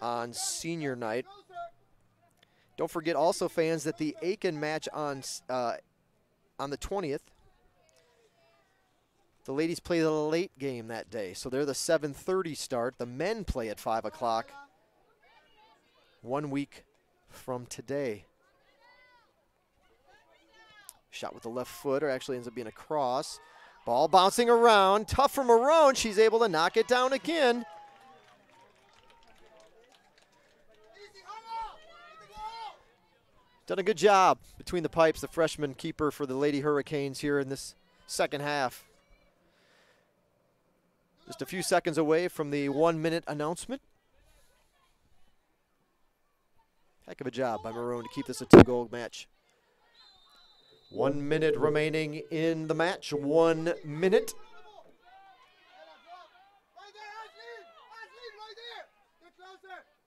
[SPEAKER 2] on senior night. Don't forget also, fans, that the Aiken match on the 20th, the ladies play the late game that day, so they're the 7:30 start. The men play at 5 o'clock 1 week from today. Shot with the left foot, or actually ends up being a cross. Ball bouncing around, tough for Marone. She's able to knock it down again. Done a good job between the pipes, the freshman keeper for the Lady Hurricanes here in this second half. Just a few seconds away from the 1-minute announcement. Heck of a job by Marone to keep this a 2-goal match. 1 minute remaining in the match. 1 minute.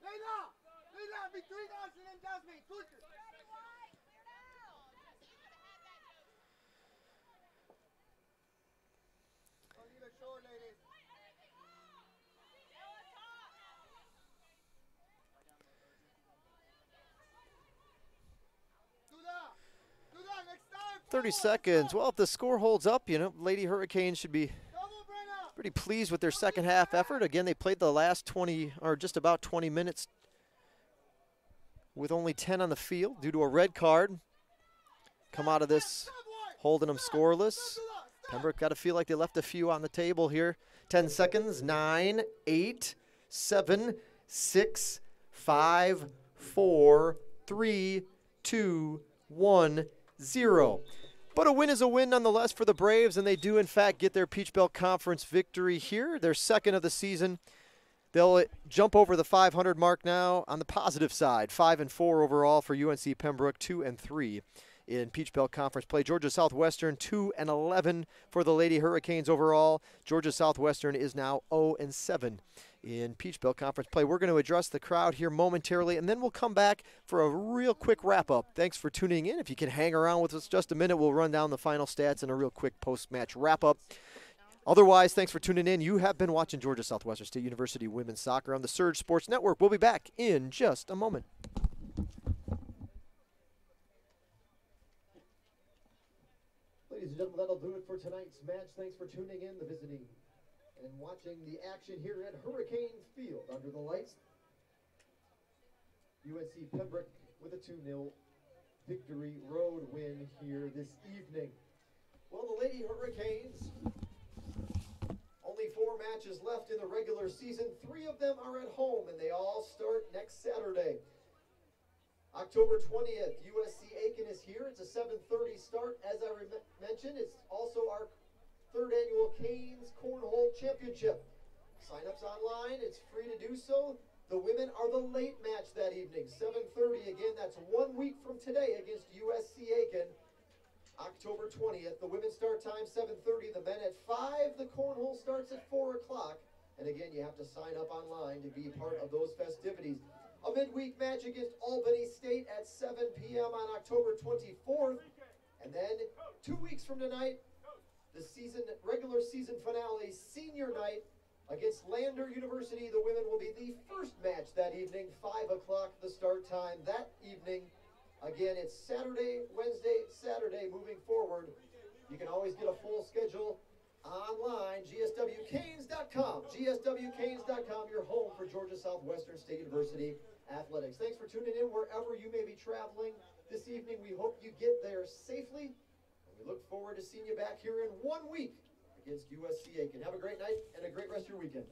[SPEAKER 3] Leila! Leila, between us and then Jasmine. Quicker. Don't leave it short, ladies. Do that. Do that next time.
[SPEAKER 2] 30 seconds. Well, if the score holds up, you know, Lady Hurricanes should be
[SPEAKER 3] Double, Brenna.
[SPEAKER 2] pretty pleased with their second half effort. Again, they played the last 20, or just about 20 minutes with only 10 on the field due to a red card. Come out of this holding them scoreless. Pembroke got to feel like they left a few on the table here. 10 seconds. 9, 8, 7, 6, 5, 4, 3, 2, 1, 0. But a win is a win nonetheless for the Braves, and they do, in fact, get their Peach Belt Conference victory here, their second of the season. They'll jump over the 500 mark now on the positive side. 5-4 overall for UNC Pembroke, 2-3 in Peach Belt Conference play. Georgia Southwestern 2-11 for the Lady Hurricanes overall. Georgia Southwestern is now 0-7 in Peach Belt Conference play. We're going to address the crowd here momentarily, and then we'll come back for a real quick wrap-up. Thanks for tuning in. If you can hang around with us just a minute, we'll run down the final stats and a real quick post-match wrap-up. Otherwise, thanks for tuning in. You have been watching Georgia Southwestern State University Women's Soccer on the Surge Sports Network. We'll be back in just a moment.
[SPEAKER 1] Ladies and gentlemen, that'll do it for tonight's match. Thanks for tuning in, the visiting, and watching the action here at Hurricane Field under the lights. UNC Pembroke with a 2-0 victory road win here this evening. Well, the Lady Hurricanes, only 4 matches left in the regular season. 3 of them are at home, and they all start next Saturday. October 20th, USC Aiken is here. It's a 7:30 start. As I mentioned, it's also our 3rd annual Canes Cornhole Championship. Sign-ups online. It's free to do so. The women are the late match that evening, 7:30. Again, that's 1 week from today against USC Aiken. October 20th. The women's start time 7:30. The men at 5. The cornhole starts at 4 o'clock. And again, you have to sign up online to be part of those festivities. A midweek match against Albany State at 7 p.m. on October 24th. And then 2 weeks from tonight, the regular season finale, senior night against Lander University. The women will be the first match that evening, 5 o'clock the start time that evening. Again, it's Saturday, Wednesday, Saturday moving forward. You can always get a full schedule online, gswcanes.com. gswcanes.com, your home for Georgia Southwestern State University athletics. Thanks for tuning in wherever you may be traveling this evening. We hope you get there safely. And we look forward to seeing you back here in 1 week against USC Aiken. Have a great night and a great rest of your weekend.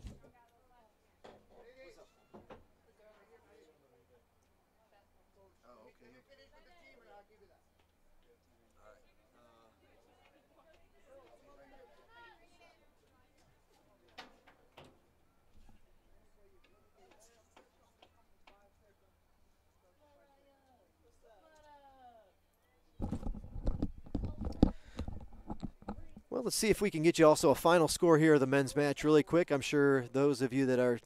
[SPEAKER 2] Well, let's see if we can get you also a final score here of the men's match really quick. I'm sure those of you that are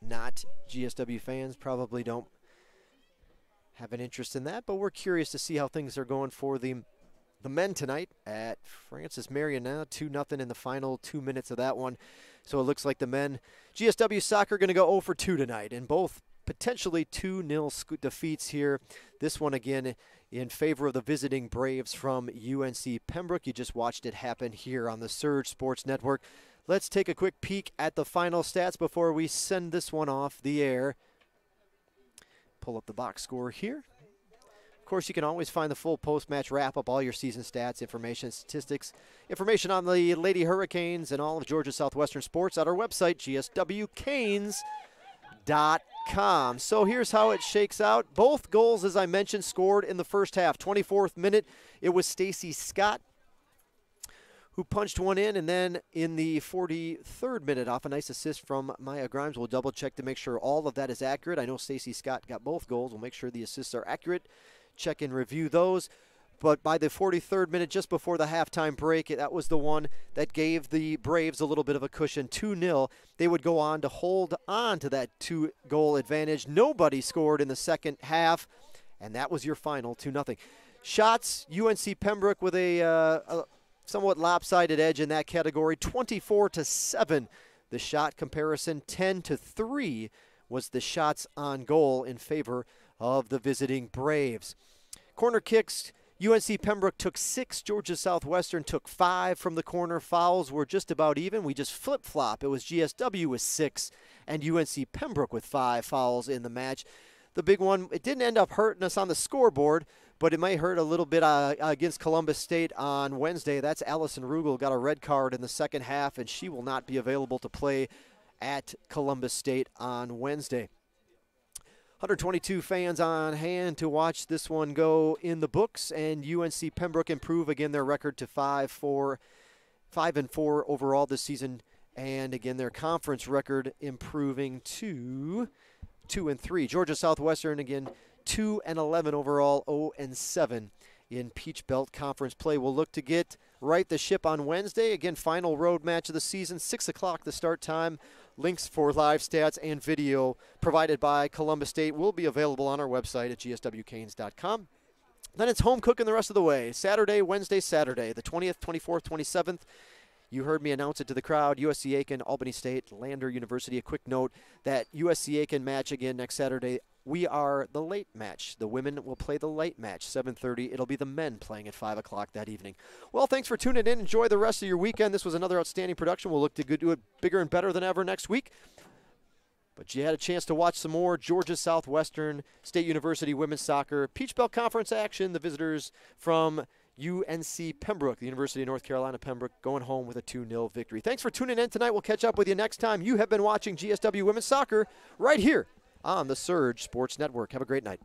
[SPEAKER 2] not GSW fans probably don't have an interest in that, but we're curious to see how things are going for the men tonight at Francis Marion now. 2-0 in the final 2 minutes of that one. So it looks like the men, GSW Soccer, going to go 0 for 2 tonight, and both potentially 2-0 defeats here. This one again in favor of the visiting Braves from UNC Pembroke. You just watched it happen here on the Surge Sports Network. Let's take a quick peek at the final stats before we send this one off the air. Pull up the box score here. Of course, you can always find the full post-match wrap-up, all your season stats, information, statistics, information on the Lady Hurricanes and all of Georgia Southwestern sports at our website, gswcanes.com. So here's how it shakes out. Both goals, as I mentioned, scored in the first half. 24th minute, it was Stacy Scott who punched one in, and then in the 43rd minute, off a nice assist from Maya Grimes. We'll double-check to make sure all of that is accurate. I know Stacy Scott got both goals. We'll make sure the assists are accurate. Check and review those. But by the 43rd minute, just before the halftime break, that was the one that gave the Braves a little bit of a cushion, 2-0. They would go on to hold on to that 2-goal advantage. Nobody scored in the second half, and that was your final, 2-0. Shots, UNC Pembroke with a somewhat lopsided edge in that category, 24-7. The shot comparison, 10-3 was the shots on goal in favor of the visiting Braves. Corner kicks, UNC Pembroke took 6, Georgia Southwestern took 5 from the corner. Fouls were just about even. We just flip-flop. It was GSW with 6 and UNC Pembroke with 5 fouls in the match. The big one, it didn't end up hurting us on the scoreboard, but it may hurt a little bit against Columbus State on Wednesday. That's Allison Rugel, got a red card in the second half, and she will not be available to play at Columbus State on Wednesday. 122 fans on hand to watch this one go in the books, and UNC Pembroke improve again their record to 5-4 overall this season, and again their conference record improving to 2-3. Georgia Southwestern again 2-11 overall, 0-7 in Peach Belt Conference play. We'll look to get right the ship on Wednesday. Again, final road match of the season, 6 o'clock the start time. Links for live stats and video provided by Columbus State will be available on our website at gswcanes.com. Then it's home cooking the rest of the way. Saturday, Wednesday, Saturday, the 20th, 24th, 27th. You heard me announce it to the crowd. USC Aiken, Albany State, Lander University. A quick note, that USC Aiken match again next Saturday. We are the late match. The women will play the late match, 7:30. It'll be the men playing at 5 o'clock that evening. Well, thanks for tuning in. Enjoy the rest of your weekend. This was another outstanding production. We'll look to do it bigger and better than ever next week. But you had a chance to watch some more Georgia Southwestern State University women's soccer Peach Belt Conference action. The visitors from UNC Pembroke, the University of North Carolina Pembroke, going home with a 2-0 victory. Thanks for tuning in tonight. We'll catch up with you next time. You have been watching GSW Women's Soccer right here on the Surge Sports Network. Have a great night.